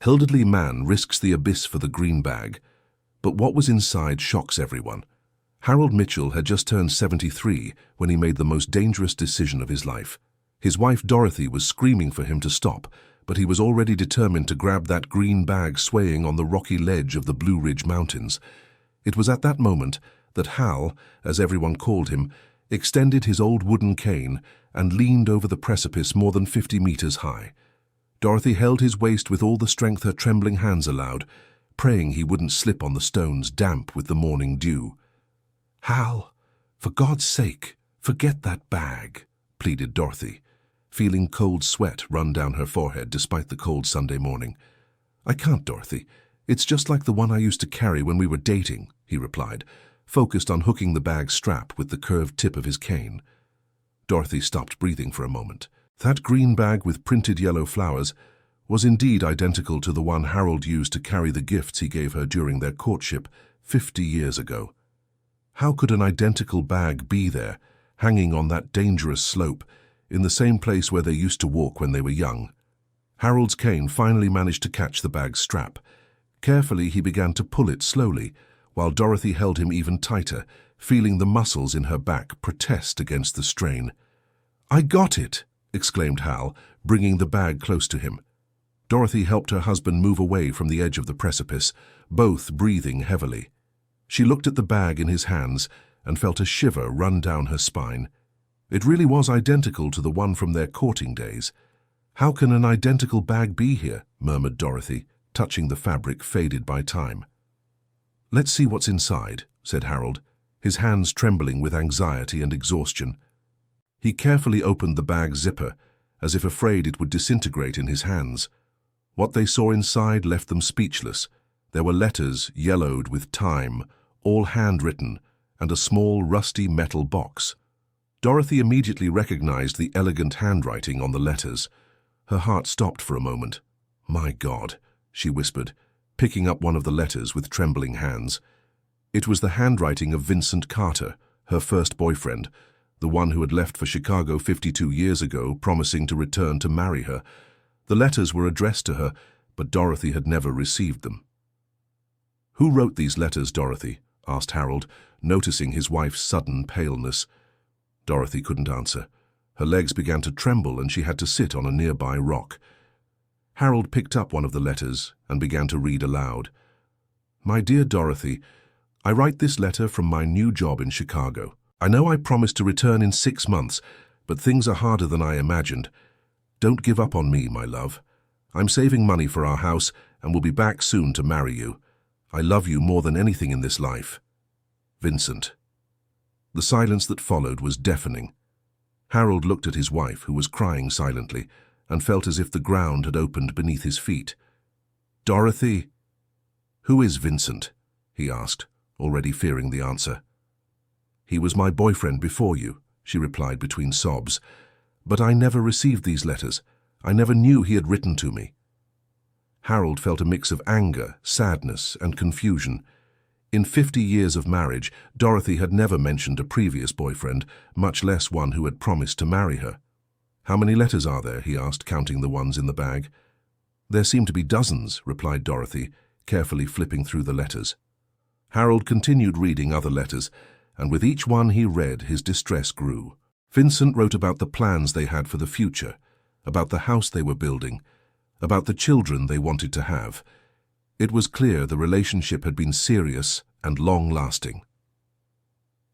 Elderly man risks the abyss for the green bag. But what was inside shocks everyone. Harold Mitchell had just turned 73 when he made the most dangerous decision of his life. His wife Dorothy was screaming for him to stop, but he was already determined to grab that green bag swaying on the rocky ledge of the Blue Ridge Mountains. It was at that moment that Hal, as everyone called him, extended his old wooden cane and leaned over the precipice more than 50 meters high. Dorothy held his waist with all the strength her trembling hands allowed, praying he wouldn't slip on the stones damp with the morning dew. "Hal, for God's sake, forget that bag," pleaded Dorothy, feeling cold sweat run down her forehead despite the cold Sunday morning. "I can't, Dorothy. It's just like the one I used to carry when we were dating," he replied, focused on hooking the bag's strap with the curved tip of his cane. Dorothy stopped breathing for a moment. That green bag with printed yellow flowers was indeed identical to the one Harold used to carry the gifts he gave her during their courtship 50 years ago. How could an identical bag be there, hanging on that dangerous slope, in the same place where they used to walk when they were young? Harold's cane finally managed to catch the bag's strap. Carefully, he began to pull it slowly, while Dorothy held him even tighter, feeling the muscles in her back protest against the strain. "I got it!" exclaimed Hal, bringing the bag close to him. Dorothy helped her husband move away from the edge of the precipice, both breathing heavily. She looked at the bag in his hands and felt a shiver run down her spine. It really was identical to the one from their courting days. "How can an identical bag be here?" murmured Dorothy, touching the fabric faded by time. "Let's see what's inside," said Harold, his hands trembling with anxiety and exhaustion. He carefully opened the bag's zipper, as if afraid it would disintegrate in his hands. What they saw inside left them speechless. There were letters yellowed with time, all handwritten, and a small rusty metal box. Dorothy immediately recognized the elegant handwriting on the letters. Her heart stopped for a moment. "My God," she whispered, picking up one of the letters with trembling hands. It was the handwriting of Vincent Carter, her first boyfriend, the one who had left for Chicago 52 years ago, promising to return to marry her. The letters were addressed to her, but Dorothy had never received them. "Who wrote these letters, Dorothy?" asked Harold, noticing his wife's sudden paleness. Dorothy couldn't answer. Her legs began to tremble and she had to sit on a nearby rock. Harold picked up one of the letters and began to read aloud. "My dear Dorothy, I write this letter from my new job in Chicago. I know I promised to return in 6 months, but things are harder than I imagined. Don't give up on me, my love. I'm saving money for our house and will be back soon to marry you. I love you more than anything in this life. Vincent." The silence that followed was deafening. Harold looked at his wife, who was crying silently, and felt as if the ground had opened beneath his feet. "Dorothy, who is Vincent?" he asked, already fearing the answer. "He was my boyfriend before you," she replied between sobs. "But I never received these letters. I never knew he had written to me." Harold felt a mix of anger, sadness, and confusion. In 50 years of marriage, Dorothy had never mentioned a previous boyfriend, much less one who had promised to marry her. "How many letters are there?" he asked, counting the ones in the bag. "There seem to be dozens," replied Dorothy, carefully flipping through the letters. Harold continued reading other letters, and with each one he read, his distress grew. Vincent wrote about the plans they had for the future, about the house they were building, about the children they wanted to have. It was clear the relationship had been serious and long-lasting.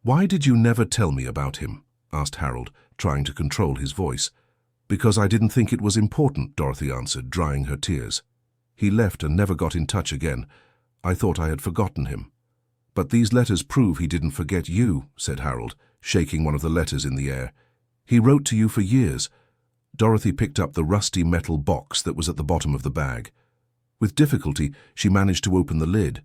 "Why did you never tell me about him?" asked Harold, trying to control his voice. "Because I didn't think it was important," Dorothy answered, drying her tears. "He left and never got in touch again. I thought I had forgotten him." "But these letters prove he didn't forget you," said Harold, shaking one of the letters in the air. "He wrote to you for years." Dorothy picked up the rusty metal box that was at the bottom of the bag. With difficulty, she managed to open the lid.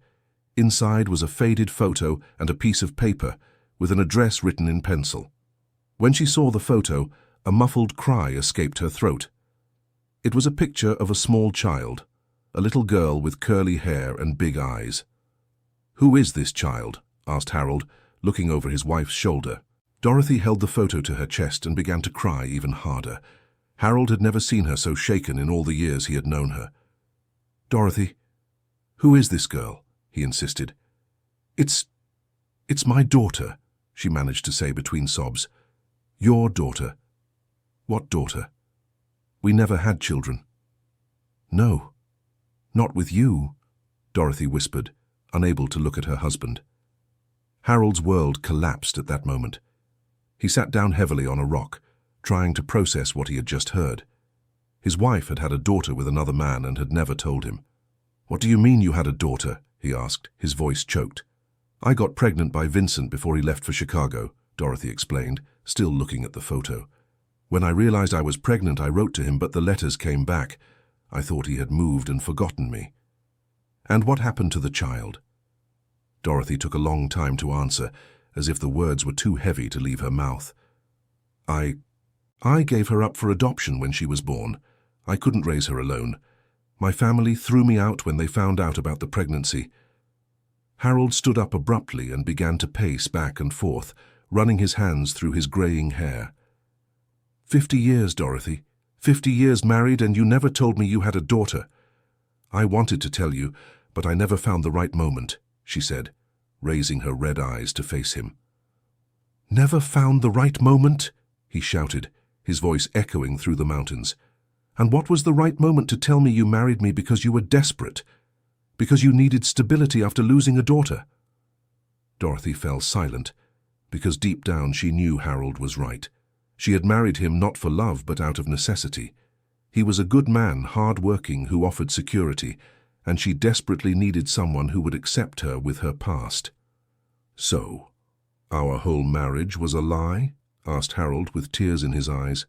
Inside was a faded photo and a piece of paper with an address written in pencil. When she saw the photo, a muffled cry escaped her throat. It was a picture of a small child, a little girl with curly hair and big eyes. "Who is this child?" asked Harold, looking over his wife's shoulder. Dorothy held the photo to her chest and began to cry even harder. Harold had never seen her so shaken in all the years he had known her. Dorothy, who is this girl? He insisted. It's my daughter, she managed to say between sobs. Your daughter. What daughter? We never had children. No, not with you, Dorothy whispered, unable to look at her husband. Harold's world collapsed at that moment. He sat down heavily on a rock, trying to process what he had just heard. His wife had had a daughter with another man and had never told him. What do you mean you had a daughter? He asked, his voice choked. I got pregnant by Vincent before he left for Chicago, Dorothy explained, still looking at the photo. When I realized I was pregnant, I wrote to him, but the letters came back. I thought he had moved and forgotten me. And what happened to the child? Dorothy took a long time to answer, as if the words were too heavy to leave her mouth. I gave her up for adoption when she was born. I couldn't raise her alone. My family threw me out when they found out about the pregnancy. Harold stood up abruptly and began to pace back and forth, running his hands through his greying hair. 50 years, Dorothy. 50 years married, and you never told me you had a daughter. I wanted to tell you, but I never found the right moment, she said, raising her red eyes to face him. Never found the right moment? He shouted, his voice echoing through the mountains. And what was the right moment to tell me you married me because you were desperate? Because you needed stability after losing a daughter? Dorothy fell silent, because deep down she knew Harold was right. She had married him not for love but out of necessity. He was a good man, hard-working, who offered security, and she desperately needed someone who would accept her with her past. So, our whole marriage was a lie? Asked Harold with tears in his eyes.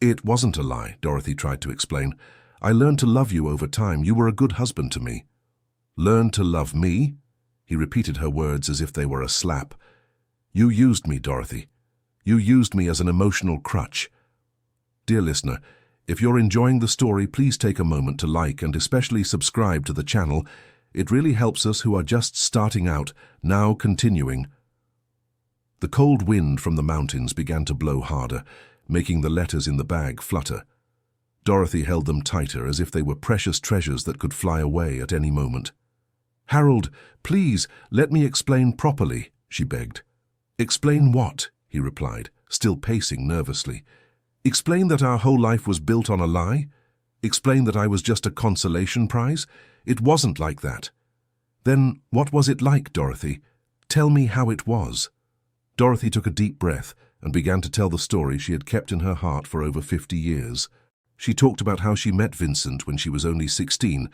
It wasn't a lie, Dorothy tried to explain. I learned to love you over time. You were a good husband to me. Learned to love me? He repeated her words as if they were a slap. You used me, Dorothy. You used me as an emotional crutch. Dear listener, if you're enjoying the story, please take a moment to like and especially subscribe to the channel. It really helps us who are just starting out, now continuing. The cold wind from the mountains began to blow harder, making the letters in the bag flutter. Dorothy held them tighter as if they were precious treasures that could fly away at any moment. Harold, please, let me explain properly, she begged. Explain what? He replied, still pacing nervously. Explain that our whole life was built on a lie? Explain that I was just a consolation prize? It wasn't like that. Then what was it like, Dorothy? Tell me how it was. Dorothy took a deep breath and began to tell the story she had kept in her heart for over 50 years. She talked about how she met Vincent when she was only 16,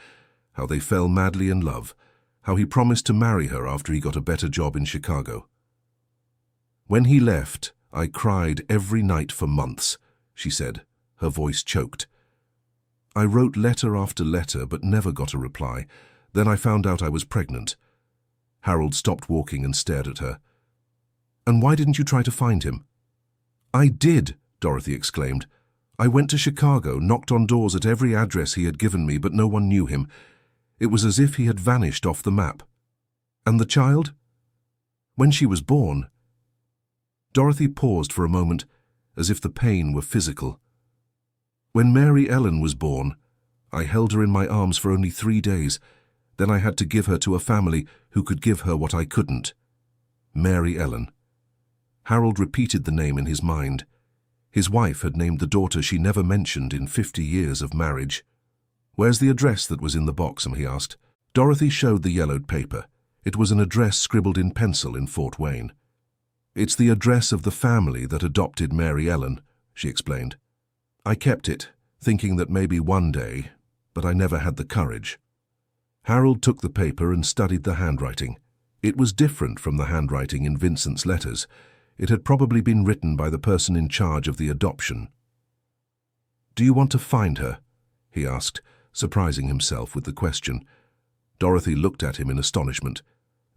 how they fell madly in love, how he promised to marry her after he got a better job in Chicago. When he left, I cried every night for months, she said, her voice choked. I wrote letter after letter but never got a reply. Then I found out I was pregnant. Harold stopped walking and stared at her. And why didn't you try to find him? I did, Dorothy exclaimed. I went to Chicago, knocked on doors at every address he had given me, but no one knew him. It was as if he had vanished off the map. And the child? When she was born. Dorothy paused for a moment, as if the pain were physical. When Mary Ellen was born, I held her in my arms for only 3 days. Then I had to give her to a family who could give her what I couldn't. Mary Ellen. Harold repeated the name in his mind. His wife had named the daughter she never mentioned in 50 years of marriage. Where's the address that was in the box? He asked. Dorothy showed the yellowed paper. It was an address scribbled in pencil in Fort Wayne. It's the address of the family that adopted Mary Ellen, she explained. I kept it, thinking that maybe one day, but I never had the courage. Harold took the paper and studied the handwriting. It was different from the handwriting in Vincent's letters. It had probably been written by the person in charge of the adoption. Do you want to find her? He asked, surprising himself with the question. Dorothy looked at him in astonishment.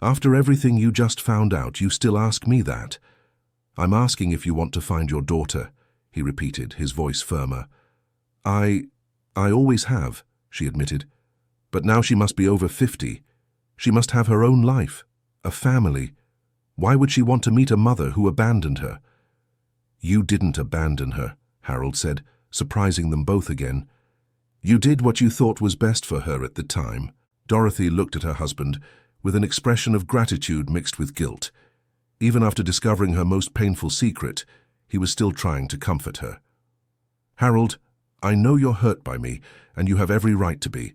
After everything you just found out, you still ask me that? I'm asking if you want to find your daughter, he repeated, his voice firmer. I always have, she admitted. But now she must be over 50. She must have her own life, a family. Why would she want to meet a mother who abandoned her? You didn't abandon her, Harold said, surprising them both again. You did what you thought was best for her at the time. Dorothy looked at her husband with an expression of gratitude mixed with guilt. Even after discovering her most painful secret, he was still trying to comfort her. Harold, I know you're hurt by me, and you have every right to be,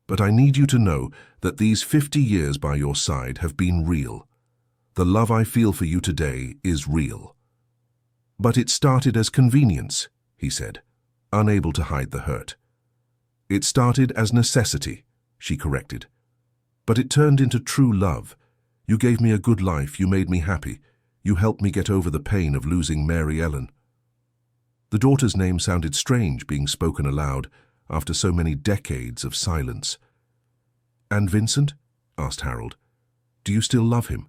but I need you to know that these 50 years by your side have been real. The love I feel for you today is real. But it started as convenience, he said, unable to hide the hurt. It started as necessity, she corrected. But it turned into true love. You gave me a good life, you made me happy. You helped me get over the pain of losing Mary Ellen. The daughter's name sounded strange being spoken aloud after so many decades of silence. And Vincent? Asked Harold. Do you still love him?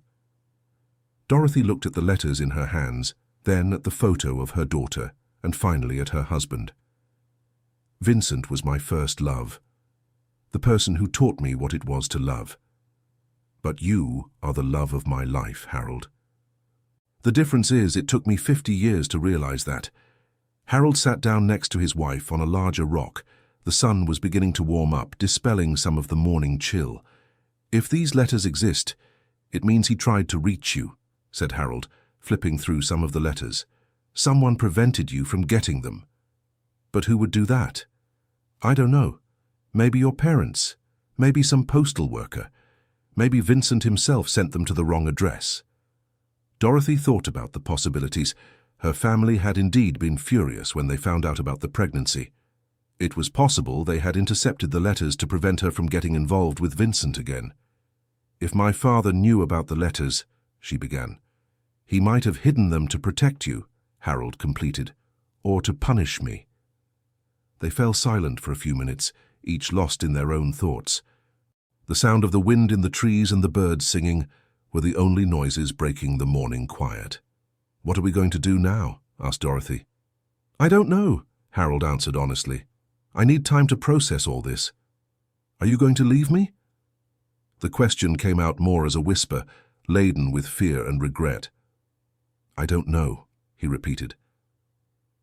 Dorothy looked at the letters in her hands, then at the photo of her daughter, and finally at her husband. Vincent was my first love, the person who taught me what it was to love. But you are the love of my life, Harold. The difference is, it took me 50 years to realize that. Harold sat down next to his wife on a larger rock. The sun was beginning to warm up, dispelling some of the morning chill. If these letters exist, it means he tried to reach you, said Harold, flipping through some of the letters. Someone prevented you from getting them. But who would do that? I don't know. Maybe your parents. Maybe some postal worker. Maybe Vincent himself sent them to the wrong address. Dorothy thought about the possibilities. Her family had indeed been furious when they found out about the pregnancy. It was possible they had intercepted the letters to prevent her from getting involved with Vincent again. If my father knew about the letters, she began. He might have hidden them to protect you, Harold completed, or to punish me. They fell silent for a few minutes, each lost in their own thoughts. The sound of the wind in the trees and the birds singing were the only noises breaking the morning quiet. What are we going to do now? Asked Dorothy. I don't know, Harold answered honestly. I need time to process all this. Are you going to leave me? The question came out more as a whisper, laden with fear and regret. I don't know, he repeated.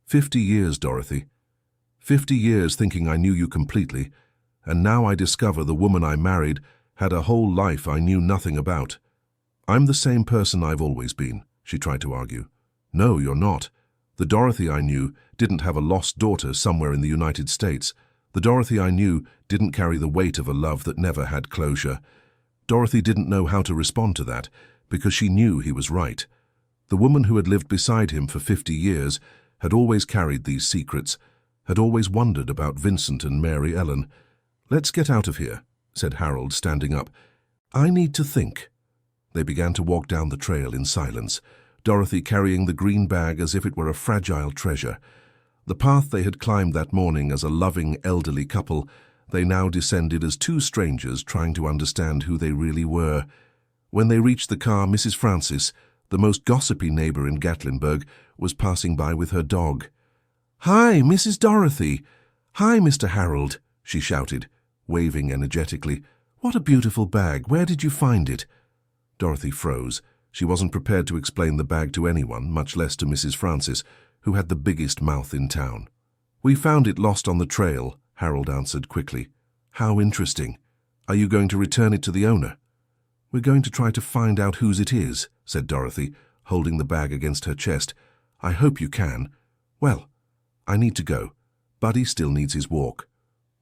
50 years, Dorothy. 50 years thinking I knew you completely, and now I discover the woman I married had a whole life I knew nothing about. I'm the same person I've always been, she tried to argue. No, you're not. The Dorothy I knew didn't have a lost daughter somewhere in the United States. The Dorothy I knew didn't carry the weight of a love that never had closure. Dorothy didn't know how to respond to that, because she knew he was right. The woman who had lived beside him for 50 years had always carried these secrets, had always wondered about Vincent and Mary Ellen. Let's get out of here, said Harold, standing up. I need to think. They began to walk down the trail in silence, Dorothy carrying the green bag as if it were a fragile treasure. The path they had climbed that morning as a loving elderly couple, they now descended as two strangers trying to understand who they really were. When they reached the car, Mrs. Francis, the most gossipy neighbor in Gatlinburg, was passing by with her dog. Hi, Mrs. Dorothy. Hi, Mr. Harold, she shouted, waving energetically. What a beautiful bag. Where did you find it? Dorothy froze. She wasn't prepared to explain the bag to anyone, much less to Mrs. Francis, who had the biggest mouth in town. We found it lost on the trail, Harold answered quickly. How interesting. Are you going to return it to the owner? We're going to try to find out whose it is, said Dorothy, holding the bag against her chest. I hope you can. Well, I need to go. Buddy still needs his walk.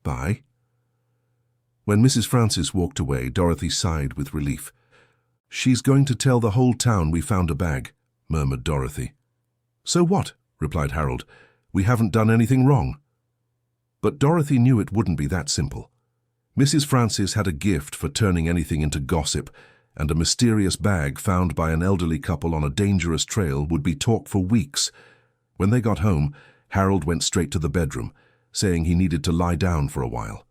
Bye. When Mrs. Francis walked away, Dorothy sighed with relief. She's going to tell the whole town we found a bag, murmured Dorothy. So what? Replied Harold. We haven't done anything wrong. But Dorothy knew it wouldn't be that simple. Mrs. Francis had a gift for turning anything into gossip, and a mysterious bag found by an elderly couple on a dangerous trail would be talk for weeks. When they got home, Harold went straight to the bedroom, saying he needed to lie down for a while.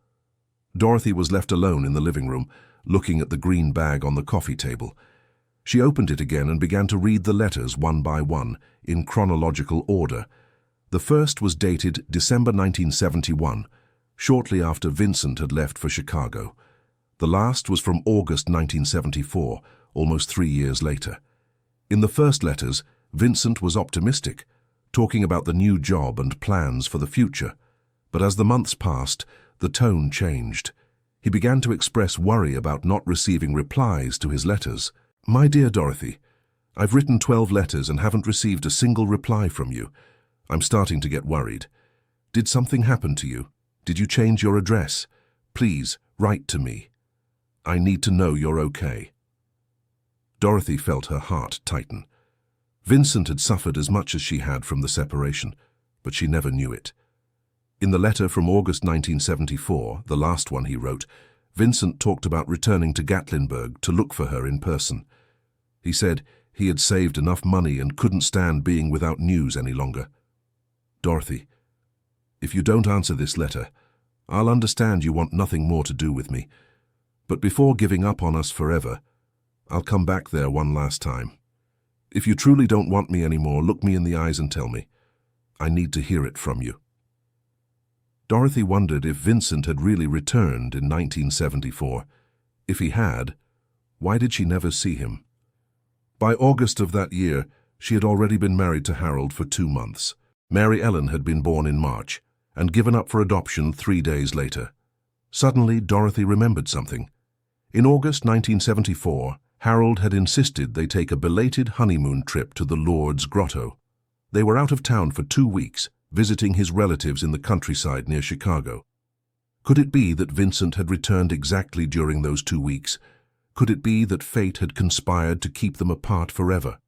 Dorothy was left alone in the living room, looking at the green bag on the coffee table. She opened it again and began to read the letters one by one, in chronological order. The first was dated December 1971, shortly after Vincent had left for Chicago. The last was from August 1974, almost 3 years later. In the first letters, Vincent was optimistic, talking about the new job and plans for the future. But as the months passed, The tone changed. He began to express worry about not receiving replies to his letters. "My dear Dorothy, I've written 12 letters and haven't received a single reply from you. I'm starting to get worried. Did something happen to you? Did you change your address? Please, write to me. I need to know you're okay." Dorothy felt her heart tighten. Vincent had suffered as much as she had from the separation, but she never knew it. In the letter from August 1974, the last one he wrote, Vincent talked about returning to Gatlinburg to look for her in person. He said he had saved enough money and couldn't stand being without news any longer. "Dorothy, if you don't answer this letter, I'll understand you want nothing more to do with me. But before giving up on us forever, I'll come back there one last time. If you truly don't want me anymore, look me in the eyes and tell me. I need to hear it from you." Dorothy wondered if Vincent had really returned in 1974. If he had, why did she never see him? By August of that year, she had already been married to Harold for 2 months. Mary Ellen had been born in March and given up for adoption 3 days later. Suddenly, Dorothy remembered something. In August 1974, Harold had insisted they take a belated honeymoon trip to the Lourdes Grotto. They were out of town for 2 weeks, visiting his relatives in the countryside near Chicago. Could it be that Vincent had returned exactly during those 2 weeks? Could it be that fate had conspired to keep them apart forever?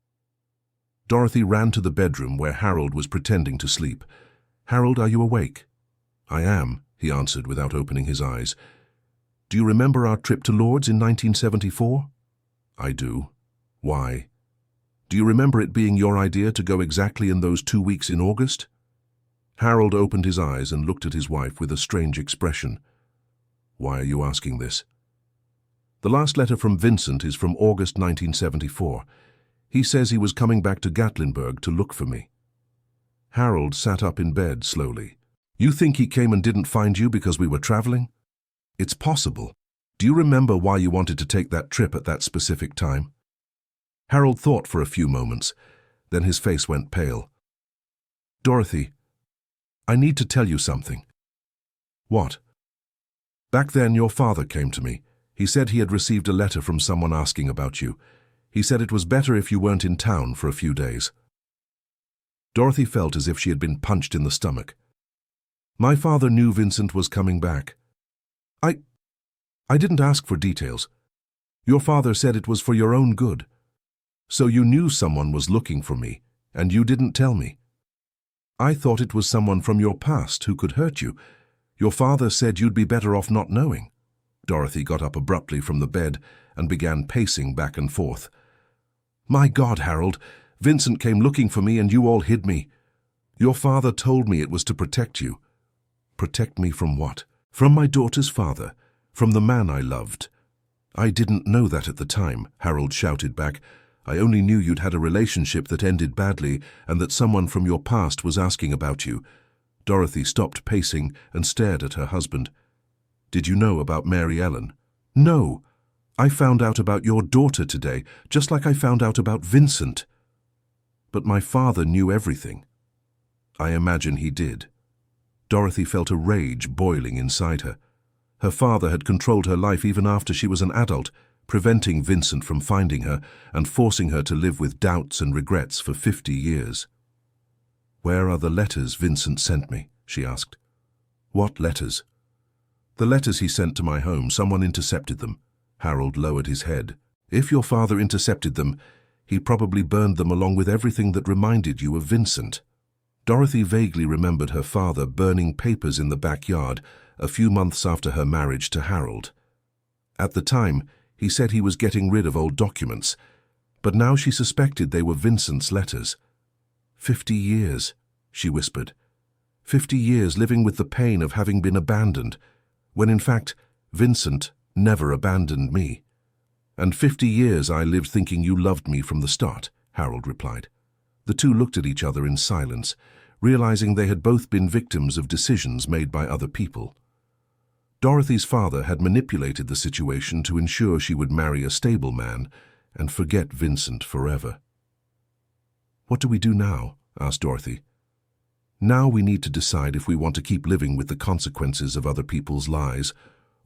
Dorothy ran to the bedroom where Harold was pretending to sleep. "Harold, are you awake?" "I am," he answered without opening his eyes. "Do you remember our trip to Lourdes in 1974? "I do. Why? Do you remember it being your idea to go exactly in those 2 weeks in August?" Harold opened his eyes and looked at his wife with a strange expression. "Why are you asking this?" "The last letter from Vincent is from August 1974. He says he was coming back to Gatlinburg to look for me." Harold sat up in bed slowly. "You think he came and didn't find you because we were traveling?" "It's possible. Do you remember why you wanted to take that trip at that specific time?" Harold thought for a few moments. Then his face went pale. "Dorothy, I need to tell you something." "What?" "Back then your father came to me. He said he had received a letter from someone asking about you. He said it was better if you weren't in town for a few days." Dorothy felt as if she had been punched in the stomach. "My father knew Vincent was coming back. I didn't ask for details. Your father said it was for your own good. So you knew someone was looking for me, and you didn't tell me. I thought it was someone from your past who could hurt you. Your father said you'd be better off not knowing." Dorothy got up abruptly from the bed and began pacing back and forth. "My God, Harold, Vincent came looking for me and you all hid me. Your father told me it was to protect you." "Protect me from what?" "From my daughter's father, from the man I loved." "I didn't know that at the time," Harold shouted back. "I only knew you'd had a relationship that ended badly and that someone from your past was asking about you." Dorothy stopped pacing and stared at her husband. "Did you know about Mary Ellen?" "No. I found out about your daughter today, just like I found out about Vincent." "But my father knew everything." "I imagine he did." Dorothy felt a rage boiling inside her. Her father had controlled her life even after she was an adult, preventing Vincent from finding her and forcing her to live with doubts and regrets for 50 years. "Where are the letters Vincent sent me?" she asked. "What letters?" "The letters he sent to my home. Someone intercepted them." Harold lowered his head. "If your father intercepted them, he probably burned them along with everything that reminded you of Vincent." Dorothy vaguely remembered her father burning papers in the backyard a few months after her marriage to Harold. At the time, he said he was getting rid of old documents, but now she suspected they were Vincent's letters. 50 years, she whispered. 50 years living with the pain of having been abandoned, when in fact, Vincent never abandoned me. "And 50 years I lived thinking you loved me from the start," Harold replied. The two looked at each other in silence, realizing they had both been victims of decisions made by other people. Dorothy's father had manipulated the situation to ensure she would marry a stable man and forget Vincent forever. "What do we do now?" asked Dorothy. Now we need to decide if we want to keep living with the consequences of other people's lies,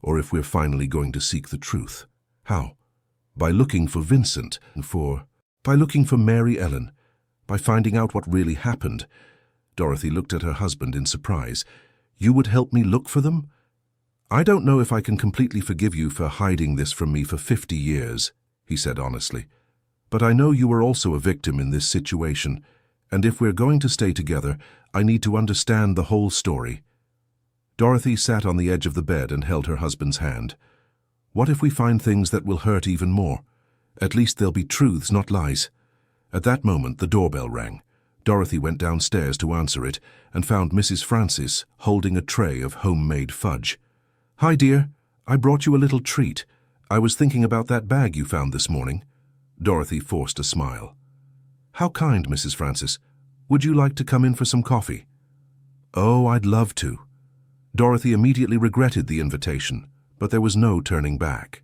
or if we're finally going to seek the truth. How? By looking for Vincent, by looking for Mary Ellen, by finding out what really happened. Dorothy looked at her husband in surprise. You would help me look for them? I don't know if I can completely forgive you for hiding this from me for 50 years, he said honestly. But I know you were also a victim in this situation, and if we're going to stay together, I need to understand the whole story. Dorothy sat on the edge of the bed and held her husband's hand. What if we find things that will hurt even more? At least there'll be truths, not lies. At that moment, the doorbell rang. Dorothy went downstairs to answer it and found Mrs. Francis holding a tray of homemade fudge. Hi, dear. I brought you a little treat. I was thinking about that bag you found this morning. Dorothy forced a smile. How kind, Mrs. Francis. Would you like to come in for some coffee? Oh, I'd love to. Dorothy immediately regretted the invitation, but there was no turning back.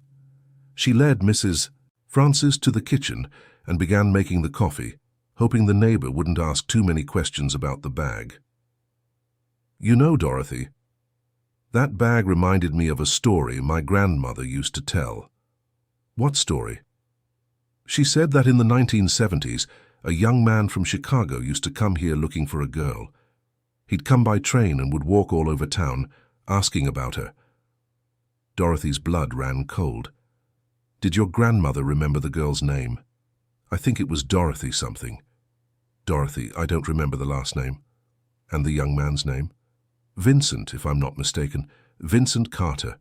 She led Mrs. Francis to the kitchen and began making the coffee, hoping the neighbor wouldn't ask too many questions about the bag. You know, Dorothy, that bag reminded me of a story my grandmother used to tell. What story? She said that in the 1970s, a young man from Chicago used to come here looking for a girl. He'd come by train and would walk all over town, asking about her. Dorothy's blood ran cold. Did your grandmother remember the girl's name? I think it was Dorothy something. Dorothy, I don't remember the last name. And the young man's name? Vincent, if I'm not mistaken. Vincent Carter.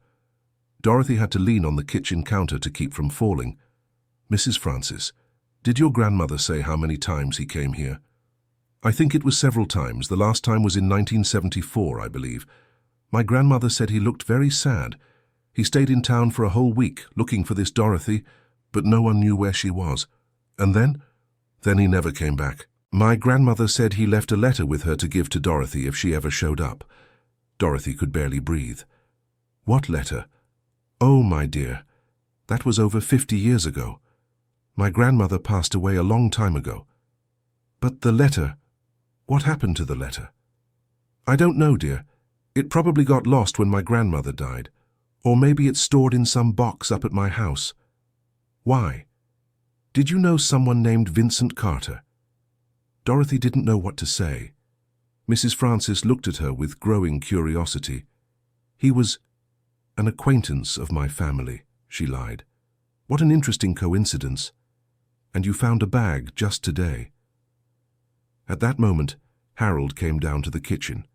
Dorothy had to lean on the kitchen counter to keep from falling. Mrs. Francis, did your grandmother say how many times he came here? I think it was several times. The last time was in 1974, I believe. My grandmother said he looked very sad. He stayed in town for a whole week looking for this Dorothy, but no one knew where she was. And then? Then he never came back. My grandmother said he left a letter with her to give to Dorothy if she ever showed up. Dorothy could barely breathe. What letter? Oh, my dear, that was over 50 years ago. My grandmother passed away a long time ago. But the letter, what happened to the letter? I don't know, dear. It probably got lost when my grandmother died. Or maybe it's stored in some box up at my house. Why? Did you know someone named Vincent Carter? Dorothy didn't know what to say. Mrs. Francis looked at her with growing curiosity. He was an acquaintance of my family, she lied. What an interesting coincidence. And you found a bag just today. At that moment, Harold came down to the kitchen.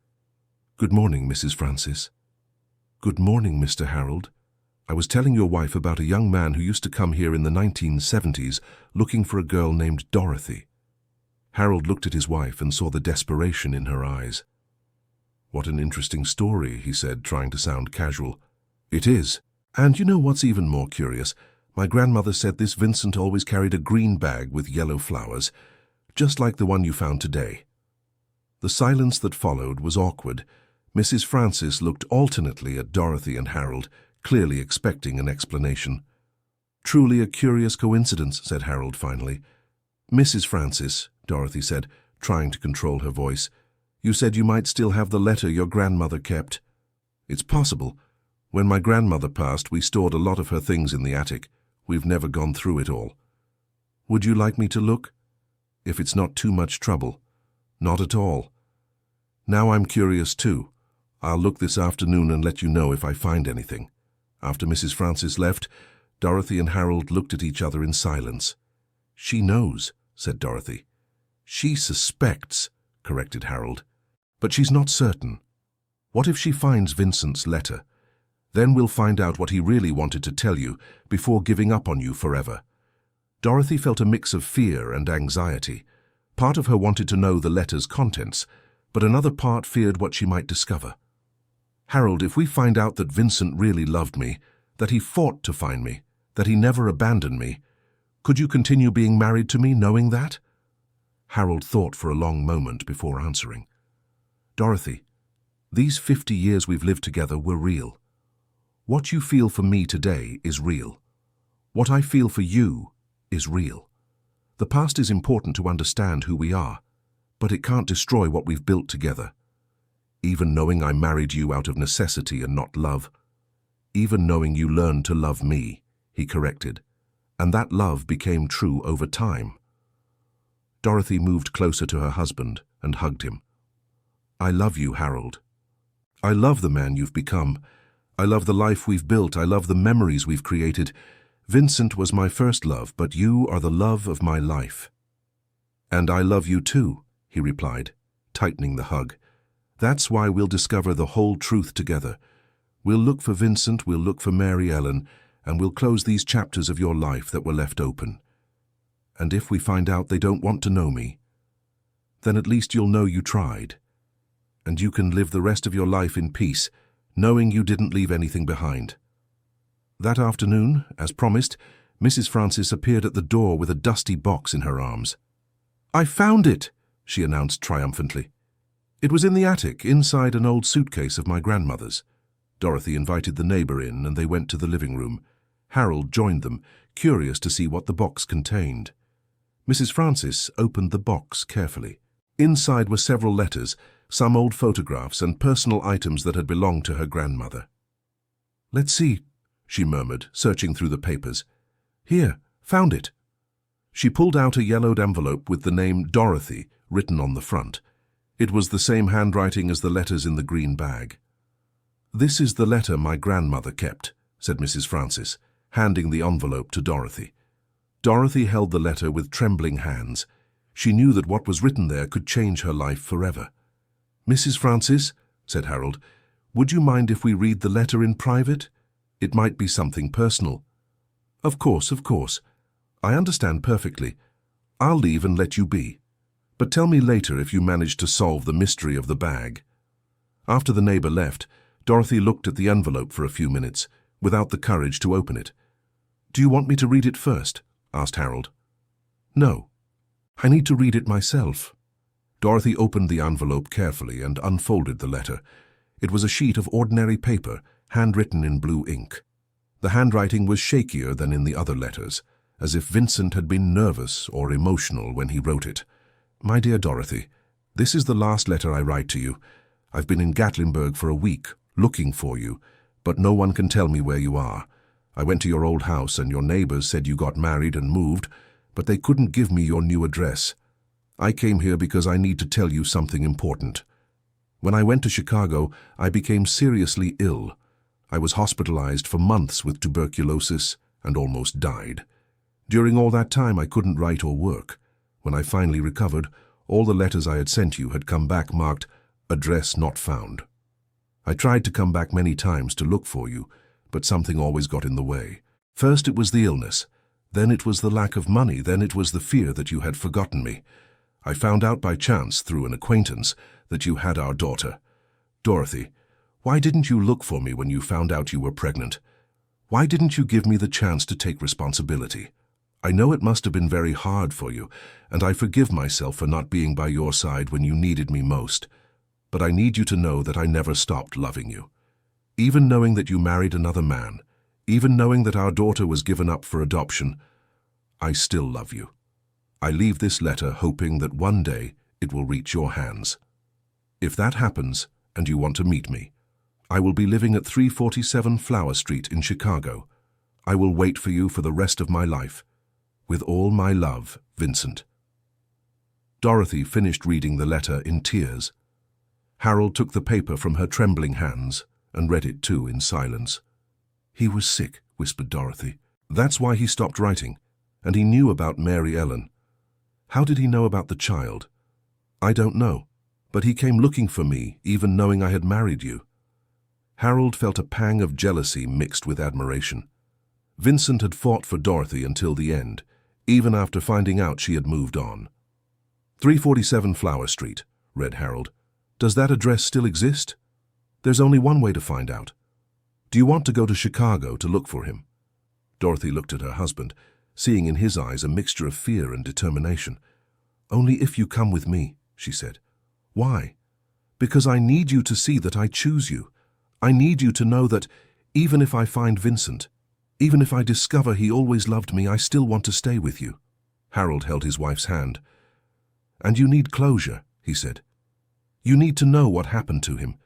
Good morning, Mrs. Francis. Good morning, Mr. Harold. I was telling your wife about a young man who used to come here in the 1970s looking for a girl named Dorothy. Harold looked at his wife and saw the desperation in her eyes. What an interesting story, he said, trying to sound casual. It is. And you know what's even more curious? My grandmother said this Vincent always carried a green bag with yellow flowers, just like the one you found today. The silence that followed was awkward. Mrs. Francis looked alternately at Dorothy and Harold, clearly expecting an explanation. Truly a curious coincidence, said Harold finally. Mrs. Francis, Dorothy said, trying to control her voice, you said you might still have the letter your grandmother kept. It's possible. When my grandmother passed, we stored a lot of her things in the attic. We've never gone through it all. Would you like me to look? If it's not too much trouble. Not at all. Now I'm curious too. I'll look this afternoon and let you know if I find anything. After Mrs. Francis left, Dorothy and Harold looked at each other in silence. She knows, said Dorothy. She suspects, corrected Harold. But she's not certain. What if she finds Vincent's letter? Then we'll find out what he really wanted to tell you before giving up on you forever. Dorothy felt a mix of fear and anxiety. Part of her wanted to know the letter's contents, but another part feared what she might discover. Harold, if we find out that Vincent really loved me, that he fought to find me, that he never abandoned me, could you continue being married to me knowing that? Harold thought for a long moment before answering. Dorothy, these 50 years we've lived together were real. What you feel for me today is real. What I feel for you is real. The past is important to understand who we are, but it can't destroy what we've built together. Even knowing I married you out of necessity and not love. Even knowing you learned to love me, he corrected, and that love became true over time. Dorothy moved closer to her husband and hugged him. I love you, Harold. I love the man you've become. I love the life we've built. I love the memories we've created. Vincent was my first love, but you are the love of my life. And I love you too, he replied, tightening the hug. That's why we'll discover the whole truth together. We'll look for Vincent, we'll look for Mary Ellen, and we'll close these chapters of your life that were left open. And if we find out they don't want to know me, then at least you'll know you tried. And you can live the rest of your life in peace, knowing you didn't leave anything behind. That afternoon, as promised, Mrs. Francis appeared at the door with a dusty box in her arms. I found it, she announced triumphantly. It was in the attic, inside an old suitcase of my grandmother's. Dorothy invited the neighbor in, and they went to the living room. Harold joined them, curious to see what the box contained. Mrs. Francis opened the box carefully. Inside were several letters, some old photographs and personal items that had belonged to her grandmother. Let's see, she murmured, searching through the papers. Here, found it. She pulled out a yellowed envelope with the name Dorothy written on the front. It was the same handwriting as the letters in the green bag. This is the letter my grandmother kept, said Mrs. Francis, handing the envelope to Dorothy. Dorothy held the letter with trembling hands. She knew that what was written there could change her life forever. Mrs. Francis, said Harold, would you mind if we read the letter in private? It might be something personal. Of course, of course. I understand perfectly. I'll leave and let you be. But tell me later if you manage to solve the mystery of the bag. After the neighbor left, Dorothy looked at the envelope for a few minutes, without the courage to open it. Do you want me to read it first? Asked Harold. No. I need to read it myself. Dorothy opened the envelope carefully and unfolded the letter. It was a sheet of ordinary paper, handwritten in blue ink. The handwriting was shakier than in the other letters, as if Vincent had been nervous or emotional when he wrote it. My dear Dorothy, this is the last letter I write to you. I've been in Gatlinburg for a week, looking for you, but no one can tell me where you are. I went to your old house and your neighbors said you got married and moved, but they couldn't give me your new address. I came here because I need to tell you something important. When I went to Chicago, I became seriously ill. I was hospitalized for months with tuberculosis and almost died. During all that time, I couldn't write or work. When I finally recovered, all the letters I had sent you had come back marked, "Address not found." I tried to come back many times to look for you, but something always got in the way. First it was the illness, then it was the lack of money, then it was the fear that you had forgotten me. I found out by chance, through an acquaintance, that you had our daughter. Dorothy, why didn't you look for me when you found out you were pregnant? Why didn't you give me the chance to take responsibility? I know it must have been very hard for you, and I forgive myself for not being by your side when you needed me most. But I need you to know that I never stopped loving you. Even knowing that you married another man, even knowing that our daughter was given up for adoption, I still love you. I leave this letter hoping that one day it will reach your hands. If that happens, and you want to meet me, I will be living at 347 Flower Street in Chicago. I will wait for you for the rest of my life. With all my love, Vincent. Dorothy finished reading the letter in tears. Harold took the paper from her trembling hands and read it too in silence. He was sick, whispered Dorothy. That's why he stopped writing, and he knew about Mary Ellen. How did he know about the child? I don't know, but he came looking for me, even knowing I had married you. Harold felt a pang of jealousy mixed with admiration. Vincent had fought for Dorothy until the end, even after finding out she had moved on. 347 Flower Street, read Harold. Does that address still exist? There's only one way to find out. Do you want to go to Chicago to look for him? Dorothy looked at her husband, seeing in his eyes a mixture of fear and determination. Only if you come with me, she said. Why? Because I need you to see that I choose you. I need you to know that even if I find Vincent, even if I discover he always loved me, I still want to stay with you. Harold held his wife's hand. And you need closure, he said. "You need to know what happened to him.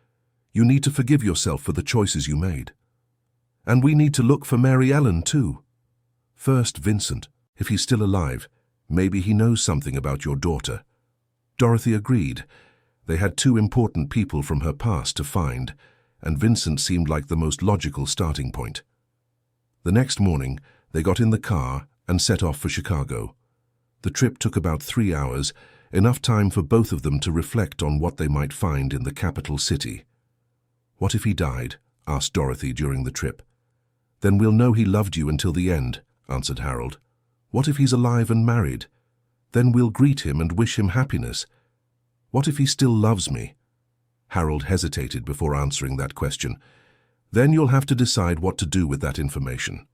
You need to forgive yourself for the choices you made. And we need to look for Mary Ellen, too. First, Vincent, if he's still alive, maybe he knows something about your daughter." Dorothy agreed. They had two important people from her past to find, and Vincent seemed like the most logical starting point. The next morning, they got in the car and set off for Chicago. The trip took about 3 hours, enough time for both of them to reflect on what they might find in the capital city. "What if he died?" asked Dorothy during the trip. "Then we'll know he loved you until the end," answered Harold. "What if he's alive and married? Then we'll greet him and wish him happiness. What if he still loves me?" Harold hesitated before answering that question. "Then you'll have to decide what to do with that information."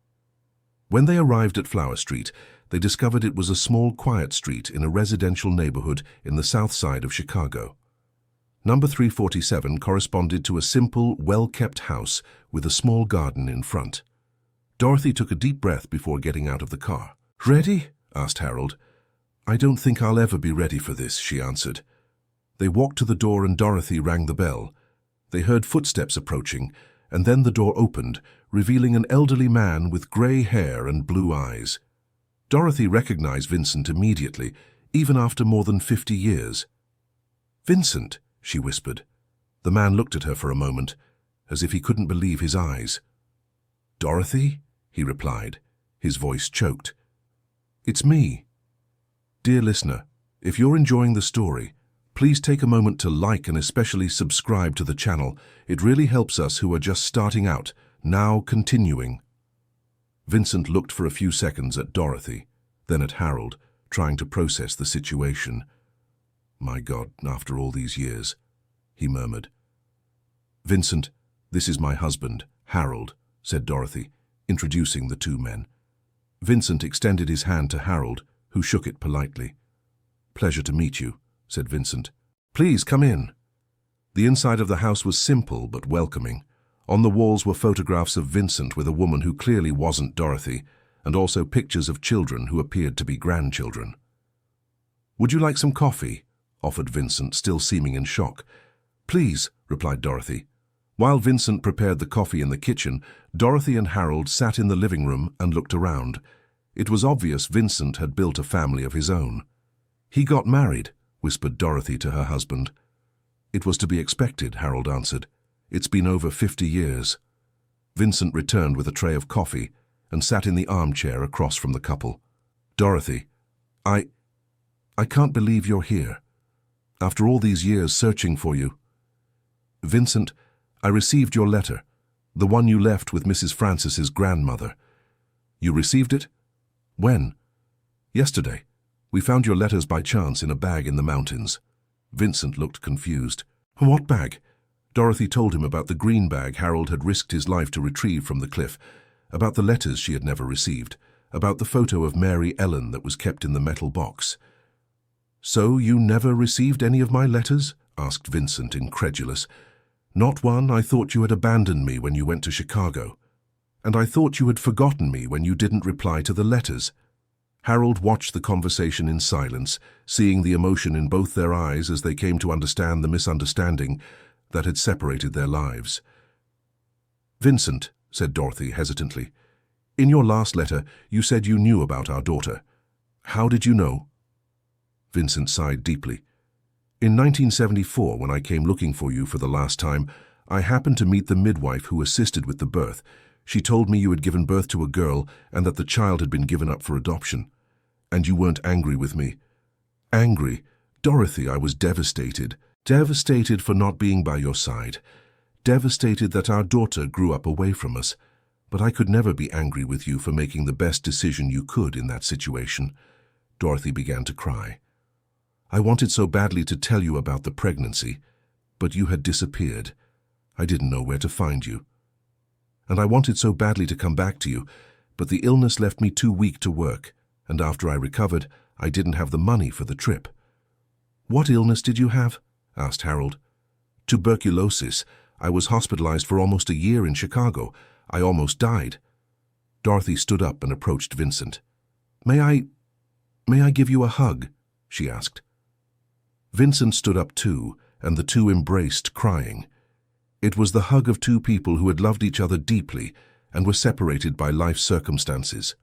When they arrived at Flower Street, they discovered it was a small, quiet street in a residential neighborhood in the south side of Chicago. Number 347 corresponded to a simple, well-kept house with a small garden in front. Dorothy took a deep breath before getting out of the car. "Ready?" asked Harold. "I don't think I'll ever be ready for this," she answered. They walked to the door and Dorothy rang the bell. They heard footsteps approaching, and then the door opened, revealing an elderly man with gray hair and blue eyes. Dorothy recognized Vincent immediately, even after more than 50 years. "Vincent," she whispered. The man looked at her for a moment, as if he couldn't believe his eyes. "Dorothy?" he replied, his voice choked. "It's me." Dear listener, if you're enjoying the story, please take a moment to like and especially subscribe to the channel. It really helps us who are just starting out. Now continuing. Vincent looked for a few seconds at Dorothy, then at Harold, trying to process the situation. "My God, after all these years," he murmured. "Vincent, this is my husband, Harold," said Dorothy, introducing the two men. Vincent extended his hand to Harold, who shook it politely. "Pleasure to meet you," said Vincent. "Please come in." The inside of the house was simple but welcoming. On the walls were photographs of Vincent with a woman who clearly wasn't Dorothy, and also pictures of children who appeared to be grandchildren. "Would you like some coffee?" offered Vincent, still seeming in shock. "Please," replied Dorothy. While Vincent prepared the coffee in the kitchen, Dorothy and Harold sat in the living room and looked around. It was obvious Vincent had built a family of his own. "He got married," whispered Dorothy to her husband. "It was to be expected," Harold answered. "It's been over 50 years. Vincent returned with a tray of coffee and sat in the armchair across from the couple. "Dorothy, I can't believe you're here. After all these years searching for you." "Vincent, I received your letter, the one you left with Mrs. Francis's grandmother." "You received it? When?" "Yesterday. We found your letters by chance in a bag in the mountains." Vincent looked confused. "What bag?" Dorothy told him about the green bag Harold had risked his life to retrieve from the cliff, about the letters she had never received, about the photo of Mary Ellen that was kept in the metal box. "So you never received any of my letters?" asked Vincent, incredulous. "Not one. I thought you had abandoned me when you went to Chicago. And I thought you had forgotten me when you didn't reply to the letters." Harold watched the conversation in silence, seeing the emotion in both their eyes as they came to understand the misunderstanding that had separated their lives. "Vincent," said Dorothy hesitantly, "in your last letter you said you knew about our daughter. How did you know?" Vincent sighed deeply. "In 1974, when I came looking for you for the last time, I happened to meet the midwife who assisted with the birth. She told me you had given birth to a girl and that the child had been given up for adoption. And you weren't angry with me." "Angry? Dorothy, I was devastated. Devastated for not being by your side. Devastated that our daughter grew up away from us. But I could never be angry with you for making the best decision you could in that situation." Dorothy began to cry. "I wanted so badly to tell you about the pregnancy, but you had disappeared. I didn't know where to find you. And I wanted so badly to come back to you, but the illness left me too weak to work, and after I recovered, I didn't have the money for the trip." "What illness did you have?" asked Harold. "Tuberculosis. I was hospitalized for almost a year in Chicago. I almost died." Dorothy stood up and approached Vincent. May I give you a hug?" she asked. Vincent stood up too, and the two embraced, crying. It was the hug of two people who had loved each other deeply and were separated by life circumstances.